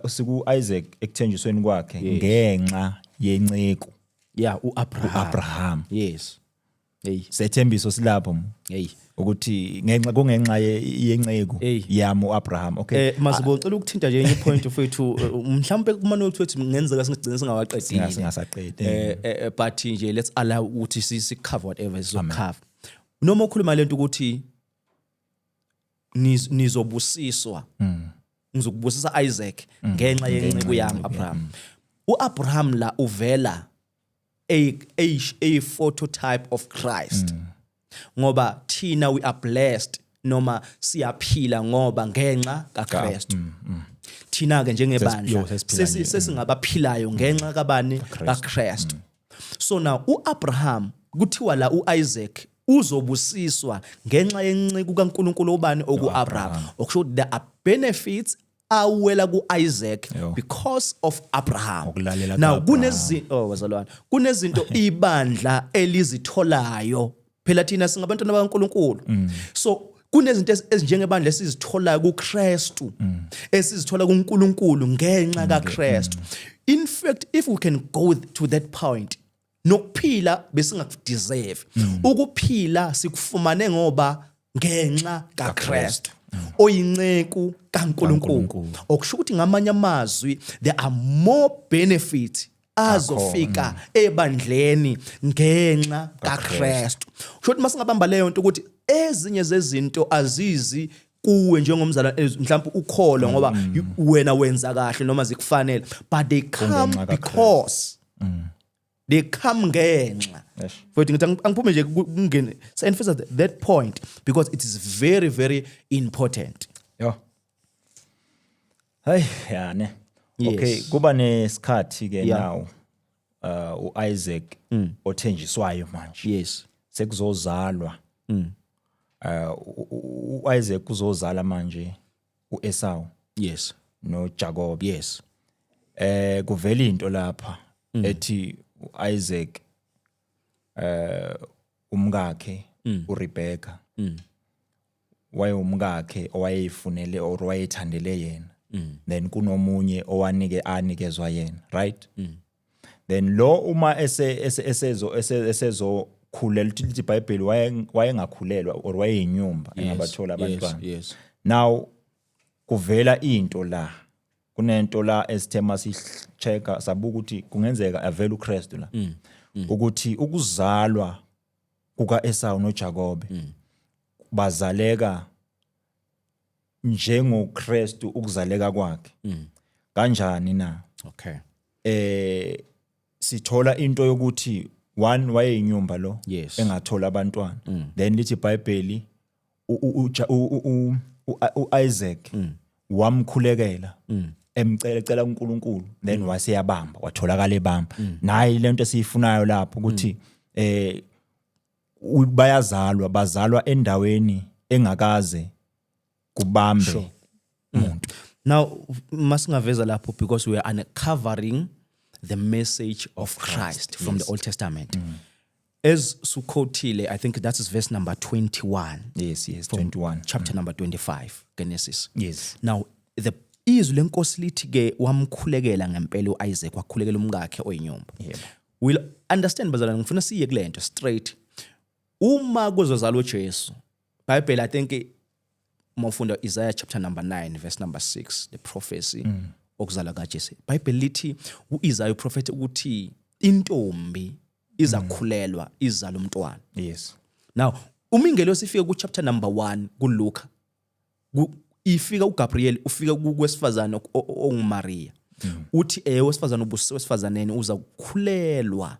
siku Isaac ekuthenjisweni kwakhe ngenxa yenceku. Yeah, uAbraham. Yes. Sethembiso silapho ukuthi kungenxa yenceku yami uAbraham. Okay. Masibo ngicela ukuthinta nje enye point mfowethu mhlawumbe kumane ukuthi ngenzeka singigcine singawaqedile. Singasaqedi. But nje let's allow ukuthi si cover whatever is cover. Noma ukhuluma lento ukuthi nizobusiswa. Ngizokubusisa Isaac ngenxa yenceku yami Abraham. uAbraham la uvela a phototype of Christ. Ngoba thina we are blessed noma siyaphila ngoba ngenxa kaKristu. Thina ke njengebandla sesingabaphilayo ngenxa kabani kaKristu. So now uAbraham kuthiwa la uIsaac uzobusiswa ngenxa yenceku kaNkulunkulu obani okuAbraham. Okusho there are benefits awela kuIsaac because of Abraham. Now kunezinto ibandla elizitholayo phela thina singabantwana bakaNkulunkulu. So kunezinto ezinjengebandla esizitholayo kuKristu esizithola kuNkulunkulu ngenxa kaKristu. In fact if we can go to that point nokuphila besingakudeserve ukuphila sikufumane ngoba ngenxa kaKristu. oyinceku kaNkulunkulu. Okusho ukuthi ngamanye amazwi there are more benefits azofika ebandleni ngenxa kaKristu. Kusho ukuthi masingabamba leyo nto ukuthi ezinye zezinto azizi kuwe njengomzalwane mhlawumbe ukholwa ngoba wena wenza kahle noma zikufanele, but they come because they come ngenxa. Futhi ngithi angiphume nje kungene emphasize that point because it is very very important. Yo. Hey, ne. Okay, kuba nesikhathi ke now uIsaac othenjiswayo manje. Yes. Sekuzozalwa. uIsaac uzozala manje uEsau. Yes. noJacob. Yes. Kuvela into lapha ethi uIsaac umkakhe uRebecca waye umkakhe owayeyifunele or wayethandele yena. Then kunomunye anikezwa yena, right? Then lo uma esezo khulela lithi iBhayibheli wayengakhulelwa or wayeyinyumba engabathola abantwana. Yes. Now kuvela into la, kunento la esithema sicheka sabuka ukuthi kungenzeka avela uKristu la ukuthi ukuzalwa kukaEsau noJacob bazaleka njengoKristu ukuzaleka kwakhe. Kanjani na? Okay. Sithola into yokuthi one wayeyinyumba lo Yes. engathola abantwana. Then lithi iBhayibheli uIsaac wamkhulekela emcela uNkulunkulu, then waseyabamba watholakala ebamba. Nayi lento esiyifunayo lapho ukuthi bazalwa endaweni engakaze kubambe umuntu. Now masingaveza lapho because we are uncovering the message of Christ from the Old Testament. As Sukkotile, I think that is verse number 21. Yes, 21. Chapter number 25, Genesis. Yes. Now, the izwi lenkosi lithi ke wamkhulekela ngempela uIsaac wakhulekela umkakhe oyinyumba. We'll understand bazalwane, ngifuna siye kulento straight. Uma kuzozalwa uJesu, Bible I think mawufunda Isaiah chapter number 9 verse number 6, the prophecy okuzala kaJesu. Bible lithi uIsaiah prophet ukuthi intombi izakhulelwa izala umntwana. Yes. Now, umingelosi ifika ku chapter number 1 kuLuka. Ifika uGabriel ufika kwesifazane onguMaria. Uthi wesifazane wesifazaneni uza kukhulelwa.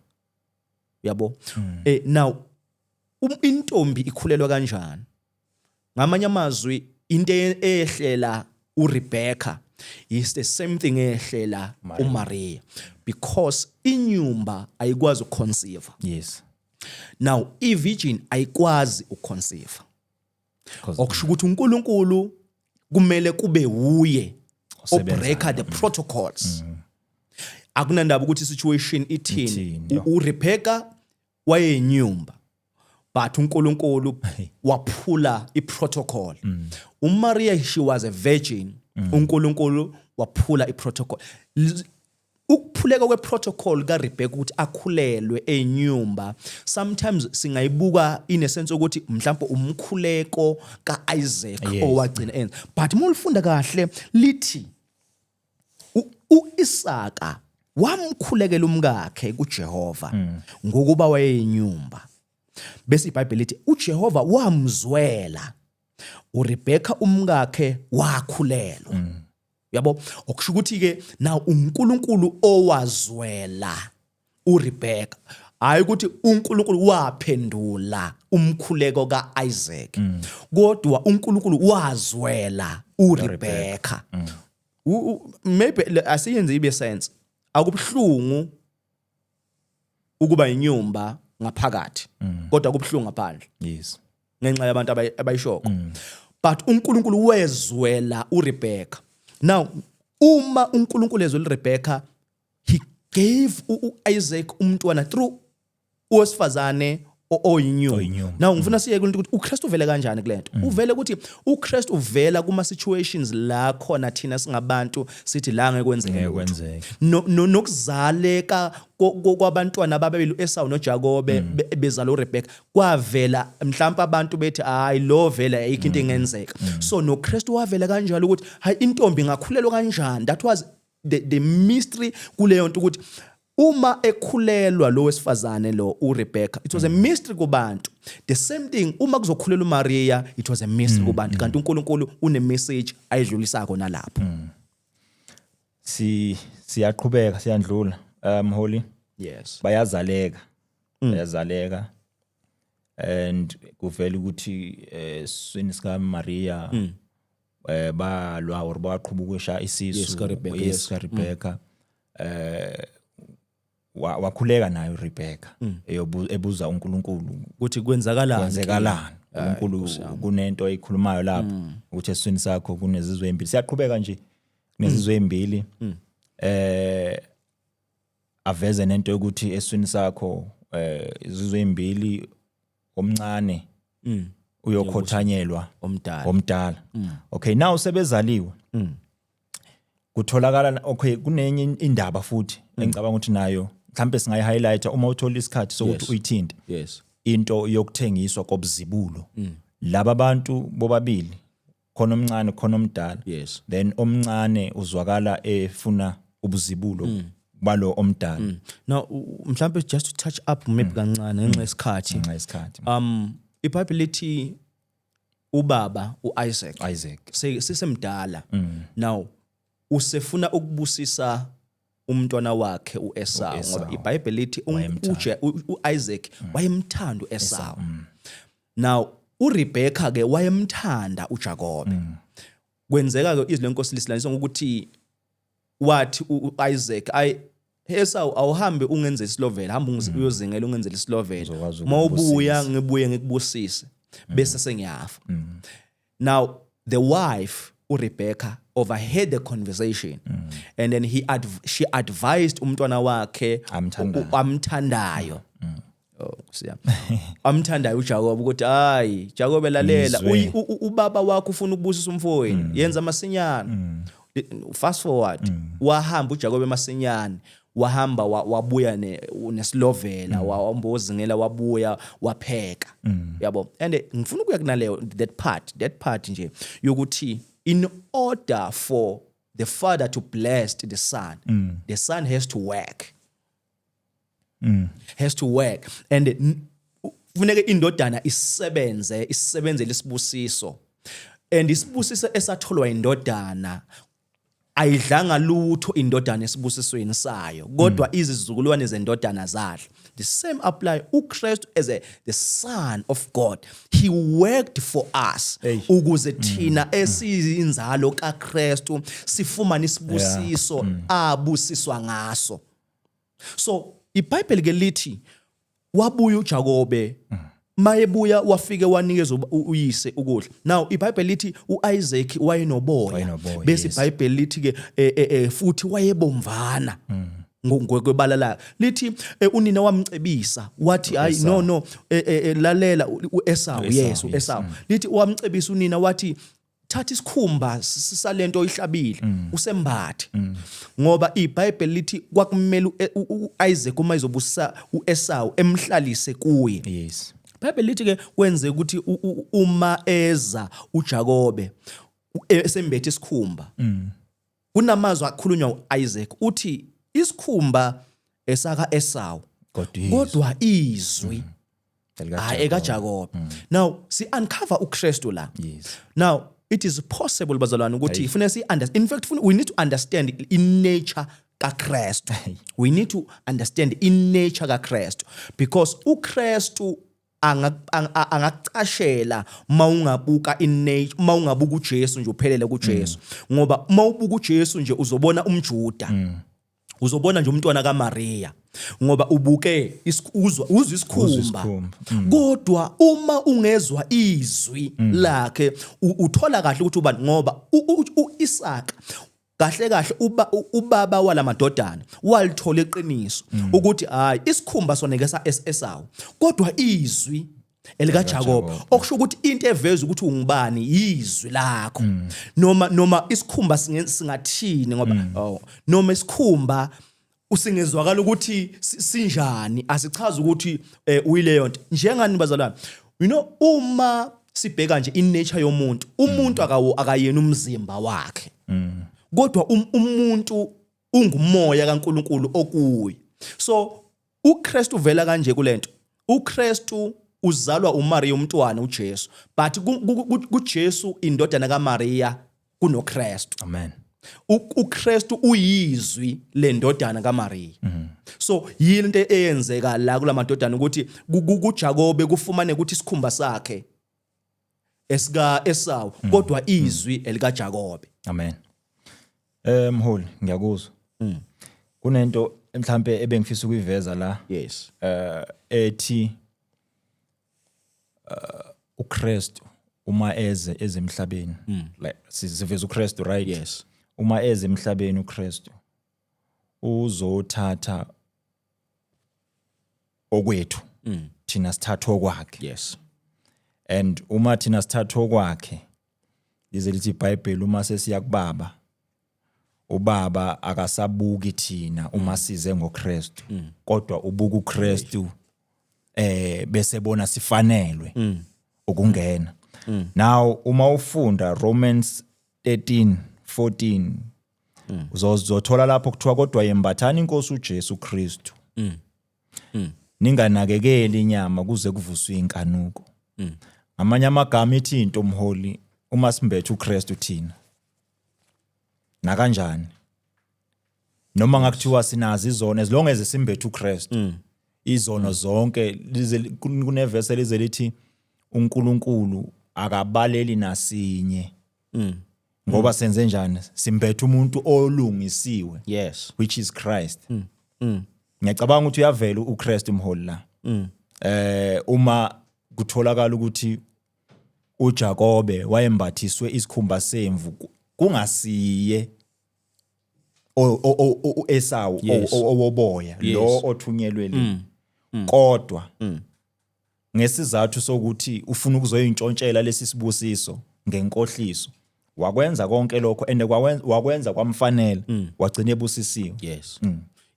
Yabo? Now intombi ikhulelwa kanjani? Ngamanye amazwi into ehlela uRebecca is the same thing ehlela uMaria because inyumba ayikwazi ukuconceive. Yes. Now ivirgin ayikwazi ukuconceive. Okusho ukuthi uNkulunkulu kumele kube uye obreaka the protocols. Akunandaba ukuthi situation ithini. uRebecca wayeyinyumba but uNkulunkulu waphula iprotocol. uMaria she was a virgin. uNkulunkulu waphula iprotocol. Ukuphuleka kweprotocol kaRebecca ukuthi akhulelwe enyumba sometimes singayibuka in a sense ukuthi mhlawumbe umkhuleko kaIsaac owagcina enza, but mulifunda kahle lithi uIsaka wamkhulekela umkakhe kuJehova ngokuba wayeyinyumba. Bese iBhayibheli lithi uJehova wamzwela uRebecca umkakhe wakhulelwa. Yabo, okusho ukuthi ke now uNkulunkulu owazwela uRebecca, hayi ukuthi uNkulunkulu waphendula umkhuleko kaIsaac, kodwa uNkulunkulu wazwela uRebecca. Maybe asiyenze ibe sense. Akubhlungu ukuba inyumba ngaphakathi, kodwa kubhlungu ngaphandle. Yes. Ngenxa yabantu abayishoko. But uNkulunkulu wezwela uRebecca. Now, uma uNkulunkulu ezwela uRebecca, he gave uIsaac umntwana through owesifazane oyinyuma. Now ngifuna siye ukuthi uKristu uvele kanjani kulento. Uvele ukuthi uKristu uvela kuma situations la khona thina singabantu sithi la ngeke nokuzaleka kwabantwana ababili uEsau noJakobe bezala uRebecca kwavela mhlawumbe abantu bethi hayi lo vela ayikho into engenzeka. So noKristu wavela kanjalo ukuthi hayi intombi ngakhulelwa kanjani. That was the mystery kuleyo nto ukuthi uma ekhulelwa lo wesifazane lo uRebecca, it was a mystery kubantu. The same thing uma kuzokhulelwa uMaria, it was a mystery kubantu. Kanti uNkulunkulu une message ayidlulisa khona lapho. Siyaqhubeka siyandlula. Holy. Yes. Bayazaleka and kuvela ukuthi sweni sika Maria balwa or baqhubha ukwesha isisu Rebecca wakhuleka nayo Rebecca ebuza uNkulunkulu ukuthi kwenzakalani uNkulunkulu kunento ayikhulumayo lapho ukuthi esweni sakho kunezizwe ezimbili. Siyaqhubeka nje nezizwe ezimbili aveze nento ukuthi esweni sakho izizwe ezimbili omncane uyokhothanyelwa omdala. Okay, now sebezaliwe kutholakala kunenye indaba futhi engicabanga ukuthi nayo mhlambe singayi highlighta uma uthola isikhathi sokuthi uyithinte. Yes. Into yokuthengiswa kobuzibulo laba bantu bobabili khona omncane khona omdala. Yes. Then omncane uzwakala efuna ubuzibulo balo omdala. Now mhlambe just to touch up maybe kancane ngenxa yesikhathi. iBhayibheli lithi ubaba uIsaac sesemdala. Now usefuna ukubusisa umntwana wakhe uEsau ngoba iBhayibheli lithi uIsaac wayemthanda uEsau. Now uRebecca ke wayemthanda uJakobe. Kwenzeka ke izwi lenkosi lisilaniswa ngokuthi wathi uIsaac Esau awuhambe ungenze isilovela, hamba uyozingela ungenzele isilovela. Mawubuya ngibuye ngikubusise bese sengiyafa. Now the wife uRebecca overheard the conversation and then she advised umntwana wakhe amthandayo. Amthandayo uJakobe ukuthi hayi Jakobe lalela ubaba wakho ufuna ukubusisa umfowenu yenza masinyana. Fast forward wahamba uJakobe masinyane wahamba wabuya nesilovela wambozingela wabuya wapheka yabo. And ngifuna ukuya kunaleyo that part nje yokuthi in order for the father to bless the son, the son has to work. Has to work and funeke indodana isebenzele isibusiso. And isibusiso esatholwa indodana ayidlanga lutho indodana esibusisweni sayo kodwa izizukulwane zendodana zadla. The same apply uKristu as the son of God. He worked for us ukuze thina esiyinzalo kaKristu sifumane isibusiso abusiswa ngaso. So iBhayibheli ke lithi wabuya uJakobe mayebuya wafike wanikeza uyise ukudla. Now iBhayibheli lithi uIsaac wayenoboya bese iBhayibheli lithi ke futhi wayebomvana ngokwebala la lithi unina wamcebisa wathi hayi no lalela uEsau. Yes uEsau lithi wamcebisa unina wathi thatha isikhumba salento ihlabile usembathe ngoba iBhayibheli lithi kwakumele uIsaac uma izobusa uEsau emhlalise kuye. Yes. iBhayibheli lithi ke kwenze ukuthi uma eza uJakobe esembethe isikhumba kunamazwi akhulunywa uIsaac uthi isikhumba esaka Esau kodwa izwi ekaJakobe. Now si uncover uKristu la. Now it is possible bazalwane ukuthi ifune si understand. In fact we need to understand in nature kaKristu. We need to understand in nature kaKristu because uKristu angaqashela mawungabuka in mawungabuka uJesu nje uphelele kuJesu ngoba mawubuka uJesu nje uzobona umJuda uzobona nje umntwana kaMaria ngoba ubuke uzwa isikhumba kodwa uma ungezwa izwi lakhe uthola kahle ukuthi ubani ngoba uIsaac kahle kahle ubaba walamadodana walithola iqiniso ukuthi hayi isikhumba sona ngeke Esau kodwa izwi elika Jacob okusho ukuthi into eveza ukuthi ungubani izwi lakho noma isikhumba singathini ngoba noma isikhumba usingezwakala ukuthi sinjani asichaza ukuthi uyileyo nto njengani bazalwane uma sibheka nje inature yomuntu umuntu akayena umzimba wakhe kodwa umuntu ungumoya kaNkuluNkulu okuye so uKristu uvela kanje kulento uKristu uzalwa uMaria umntwana uJesu but kuJesu indodana kaMaria kunoKristu amen uKristu uyizwi lendodana kaMaria so yini into eyenzeka la kulamadodana ukuthi kuJakobe kufumane ukuthi isikhumba sakhe esika Esau kodwa izwi elika Jakobe amen mholi ngiyakuzwa kunento mhlambe ebengifisa ukuyiveza la yes ethi uKristu uma eze emhlabeni like siveza uKristu right yes uma eze emhlabeni uKristu uzothatha okwethu thina sithatha okwakhe yes and uma thina sithatha okwakhe lize lithi iBhayibheli uma sesiya kubaba ubaba akasabuki thina uma size ngoKristu kodwa ubuka uKristu bese bona sifanelwe ukungena now uma ufunda Romans 13:14 uzothola lapho kuthiwa kodwa yembathani inkosi uJesu Kristu ninganakekeli inyama kuze kuvuswe inkanuko ngamanye amagama ithi into mholi uma simbethe uKristu thina na kanjani noma ngakuthiwa sinazi izona as long as simbethe uKristu izono zonke kunevesi elize lithi uNkulunkulu akabaleli nasinye ngoba senze njani simbethe umuntu olungisiwe yes which is Christ ngiyacabanga ukuthi uyavela uKristu mholi la uma kutholakala ukuthi uJakobe wayembathiswe isikhumba semvu kungasiye Esau owoboya lo othunyelwe le kodwa ngesizathu sokuthi ufuna ukuzoyintshontshela lesi sibusiso ngenkohliso wakwenza konke lokho ende wakwenza kwamfanele wagcina ebusisiwe yes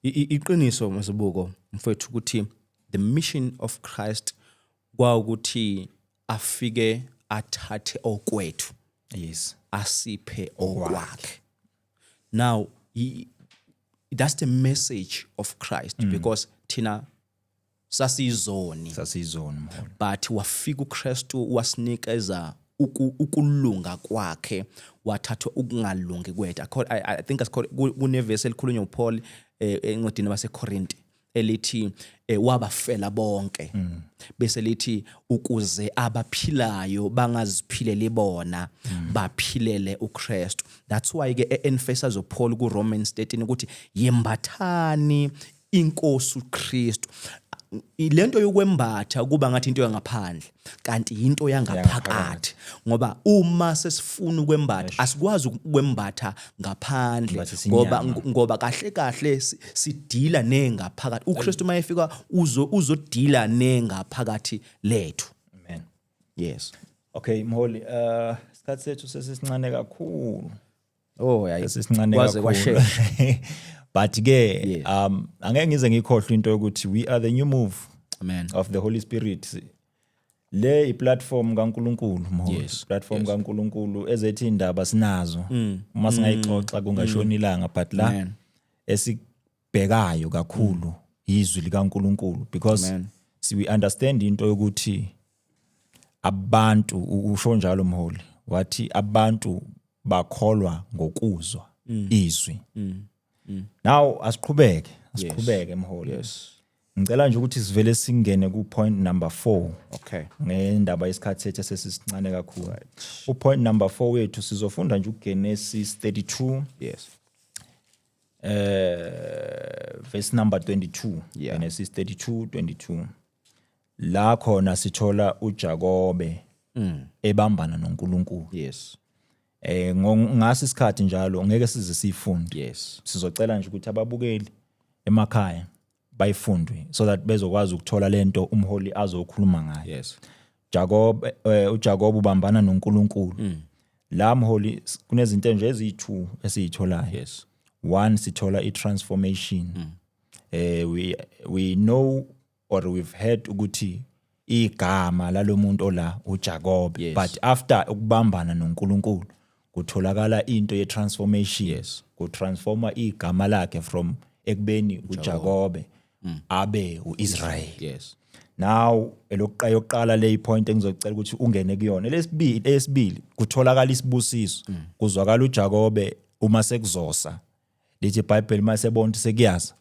iqiniso masibuko mfethu ukuthi the mission of Christ kwaukuthi afike athathe okwethu yes asiphe okwakhe now that's the message of Christ because thina sasizoni but wafika uKristu wasinikeza ukulunga kwakhe wathatha ukungalungi kwethu I think kunevesi elikhulunywa uPaul encwadini yabaseKorinte elithi wabafela bonke bese lithi ukuze abaphilayo bangaziphilele bona baphilele uKristu that's why ke emphasize uPaul ku Romans 13 ukuthi yembathani inkosi uKristu ilento yokwembatha kuba ngathi into yangaphandle kanti into yangaphakathi ngoba uma sesifuna ukwembatha asikwazi ukwembatha ngaphandle ngoba kahle sidila nengaphakathi uKristu mayefika uzodila nengaphakathi lethu amen yes okay mholi isikhathi sethu sesisincane kakhulu sesisincane kakhulu but ke angeke ngize ngikhohle into ukuthi we are the new move amen of the Holy Spirit le iplatform kaNkuluNkulu yes platform kaNkuluNkulu ezethi indaba sinazo uma singayixoxa kungashonilanga but la esibhekayo kakhulu izwi likaNkuluNkulu because we understand into yokuthi abantu usho njalo mholi wathi abantu bakholwa ngokuzwa izwi now asiqhubeke mholi yes ngicela nje ukuthi sivele singene ku point number 4 okay ngendaba yesikhathi sethu sesisincane kakhulu u point number 4 wethu sizofunda nje uGenesis 32 yes verse number 22 Genesis 32:22 la khona sithola uJakobe ebambana noNkulunkulu yes ngasi isikhathi njalo ngeke size sifunde. Yes. Sizocela nje ukuthi ababukeli emakhaya bayifundwe so that bezokwazi ukuthola lento umholi azokhuluma ngayo. Yes. uJakob ubambana noNkulunkulu. La mholi kunezinto nje ezi2 esizitholayo. Yes. One, sithola i-transformation. We know or we've heard ukuthi igama lalomuntu ola uJakob, Yes. but after ukubambana noNkulunkulu kutholakala into ye-transformation. Yes. Kutransforma igama lakhe from ekubeni uJakob abe uIsrael. Yes. Now elokuqala le point engizocela ukuthi ungene kuyona. Lesibili kutholakala isibusiso. Kuzwakala uJakob uma sekuzosa. Lithi iBhayibheli masebona sekuyaza.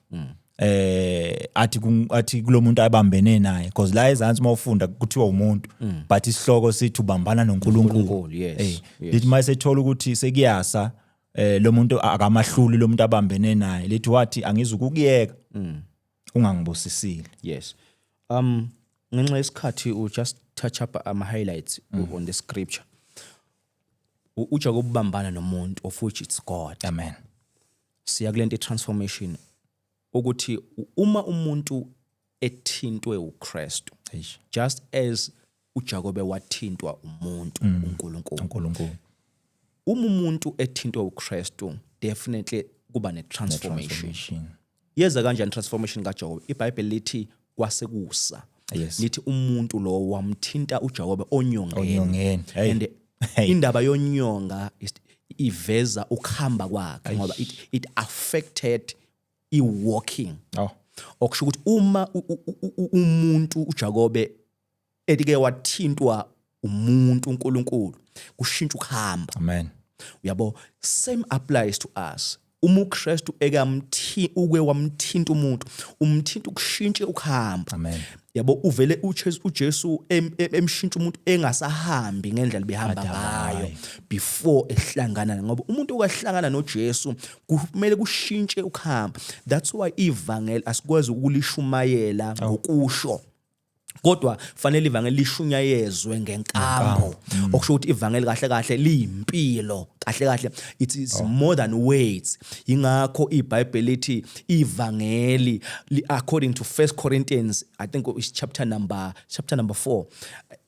Athi kulomuntu abambene naye because la ezansi mawufunda kuthiwa umuntu but isihloko sithi ubambana noNkulunkulu. Yes. Lithi mayisethola ukuthi sekuyasa lo muntu akamahluli lo muntu abambene naye. Lithi wathi angizukukuyeka ungangibusisile. Yes. Ngenxa yesikhathi u just touch up ama highlights on the scripture. uJakob ubambana nomuntu of which it's God. Amen. Siya kulento transformation ukuthi uma umuntu ethintwe uKristu, just as uJakob wathintwa umuntu uNkulunkulu. Uma umuntu ethintwe uKristu, definitely kuba ne transformation. Yeza kanjani transformation kaJakob? iBhayibheli lithi kwasekusa. Yes. Lithi umuntu lo wamthinta uJakob onyongeni. And Hey. indaba yonyonga iveza ukuhamba kwakhe ngoba it affected i-walking. Okusho ukuthi uma umuntu uJakob etike wathintwa umuntu uNkulunkulu kushintsha ukuhamba. Amen. Uyabo, same applies to us. Uma uKristu uke wamthinta umuntu, umthinta ukushintshe ukuhamba. Amen. Yabo uvele uJesu emshintsha umuntu engasahambi ngendlela behamba ngayo before ehlangana ngoba umuntu ukahlangana noJesu kumele kushintshe ukuhamba. That's why ivangeli asikwazi ukulishumayela ngokusho. Kodwa fanele ivangeli lishunyayezwe ngenkambo. Okusho ukuthi ivangeli kahle kahle liyimpilo. Kahle kahle it is more than words. Ingakho iBhayibheli lithi ivangeli according to 1 Corinthians, I think it's chapter number 4,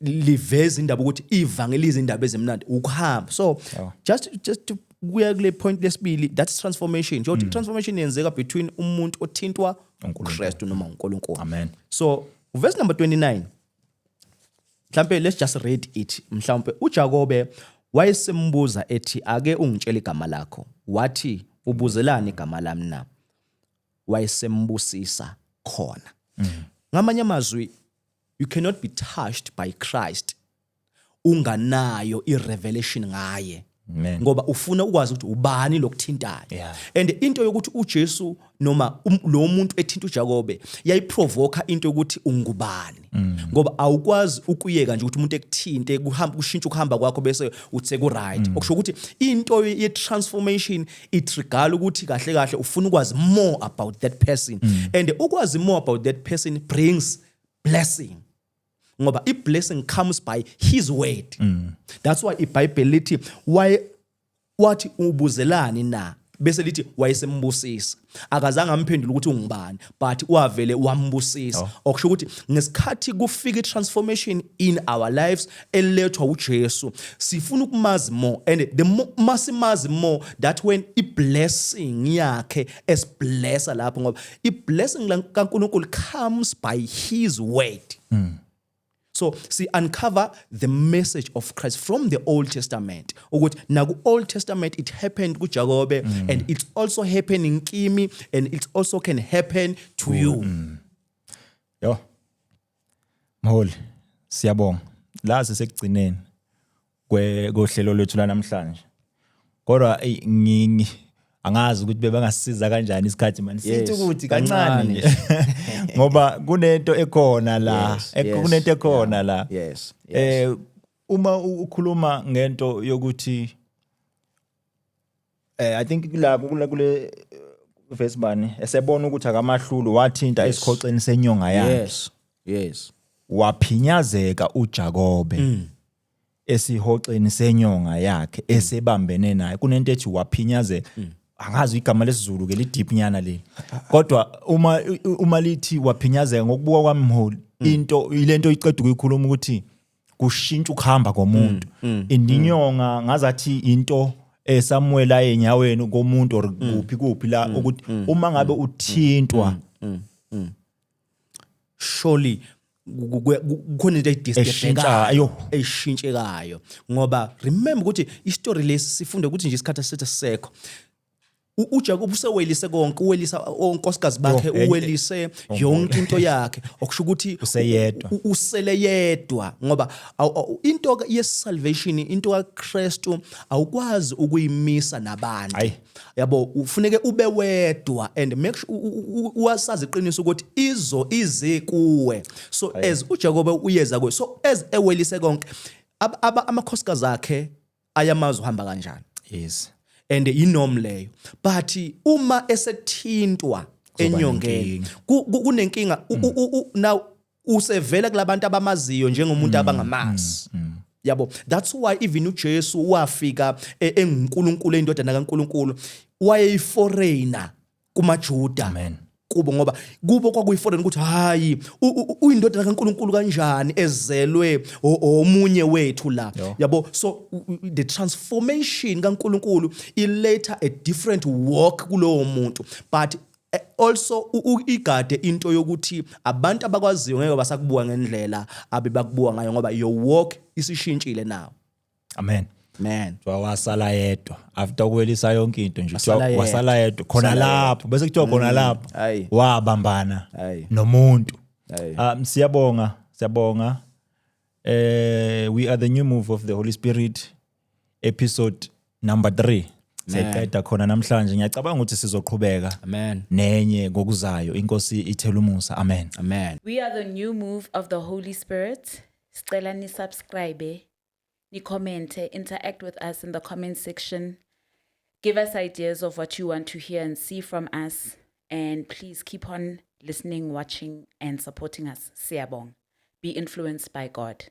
liveza indaba ukuthi ivangeli izindaba ezimnandi ukuhamba. So just to kuya kule point lesibili, that's transformation. Nje transformation yenzeka between umuntu othintwa uKristu noma uNkulunkulu. Amen. So verse number 29. Mhlambe let's just read it. Mhlambe uJakobe wayesembuza ethi ake ungitshela igama lakho. Wathi ubuzelani igama lami na? Wayesembusisa khona. Ngamanye amazwi, you cannot be touched by Christ unganayo i-revelation ngaye. Amen. Ngoba ufuna ukwazi ukuthi ubani lokuthintayo. Yeah. And into yokuthi uJesu noma lo muntu ethinta uJakobe yayiprovoke into yokuthi ungubani. Ngoba awukwazi ukuyeka nje ukuthi umuntu ekuthinte kuhamba kushintsha ukuhamba kwakho bese uthe ku right. Okusho ukuthi into ye transformation itrigala ukuthi kahle kahle ufuna ukwazi more about that person. And ukwazi more about that person brings blessing. Ngoba i-blessing comes by his word. That's why iBhayibheli lithi wathi ubuzelani na bese lithi wayesembusisa. Akazange amphendule ukuthi ungubani but wavele wambusisa. Okusho ukuthi ngesikhathi kufika i-transformation in our lives elethwa uJesu sifuna ukumazi more, and the masimazi more that when i-blessing yakhe esblessa lapho ngoba i-blessing kaNkulunkulu comes by his word. So see, uncover the message of Christ from the Old Testament. Ukuthi naku Old Testament it happened ku Jacob and it's also happening kimi and it also can happen to you. Yo. Mholi, siyabonga. La sesekugcineni kohlelo lethu lanamhlanje. Kodwa angazi ukuthi bebangasiza kanjani isikhathi manje sithi ukuthi kancane nje ngoba kunento ekhona la kunento ekhona la. Yes. Uma ukhuluma ngento yokuthi I think la kule verse bani esebona ukuthi akamahlulu wathinta esikhoxeni senyonga yakhe. Yes. Waphinyazeka uJakobe. esihoxeni senyonga yakhe esebambene naye kunento ethi waphinyazela angazi igama lesizulu ke lideep nyana le kodwa uma lithi waphinyazeka ngokubuka kwami mholi into ilento iqeda ukuyikhuluma ukuthi kushintsha ukuhamba komuntu indinyonga ngazathi into Samuel ayenyaweni komuntu or kuphi la ukuthi uma ngabe uthintwa surely kukhona into eshintshayo eshintshekayo ngoba remember ukuthi istory lesi sifunde ukuthi nje isikhathi sethu sekho uJakob usewelise konke uwelisa onkosikazi bakhe uwelise yonke into yakhe okusho ukuthi usele yedwa ngoba into yesalvation into kaKristu awukwazi ukuyimisa nabantu yabo ufuneke ube wedwa and make sure uwasazi iqiniso ukuthi ize kuwe so as uJakob uyeza kuwe so as ewelise konke amakhosikazi akhe ayamazi uhamba kanjani yes and inorm leyo but uma esethintwa enyongeni kunenkinga now usevela kulabantu abamaziyo njengomuntu abangamazi yabo that's why even uJesu wafika enguNkulunkulu endodana kaNkulunkulu wayeyiforeigner kumaJuda amen kubo ngoba kubo kwakuyiforeign ukuthi hayi uyindodana kaNkulunkulu kanjani ezelwe omunye wethu la yabo so the transformation kaNkulunkulu later a different walk kulowo muntu but also igade into yokuthi abantu abakwaziyo ngeke basakubuka ngendlela abebakubuka ngayo ngoba your walk isishintshile now amen man wasala yedwa after ukwelisa yonke into nje wasala yedwa khona lapho bese kuthiwa khona lapho wabambana nomuntu siyabonga we are the new move of the Holy Spirit episode number 3 seqeda khona namhlanje ngiyacabanga ukuthi sizoqhubeka amen nenye ngokuzayo inkosi ithela umusa amen amen we are the new move of the Holy Spirit sicela ni subscribe ni comment, interact with us in the comment section. Give us ideas of what you want to hear and see from us. And please keep on listening, watching, and supporting us. Siyabonga. Be influenced by God.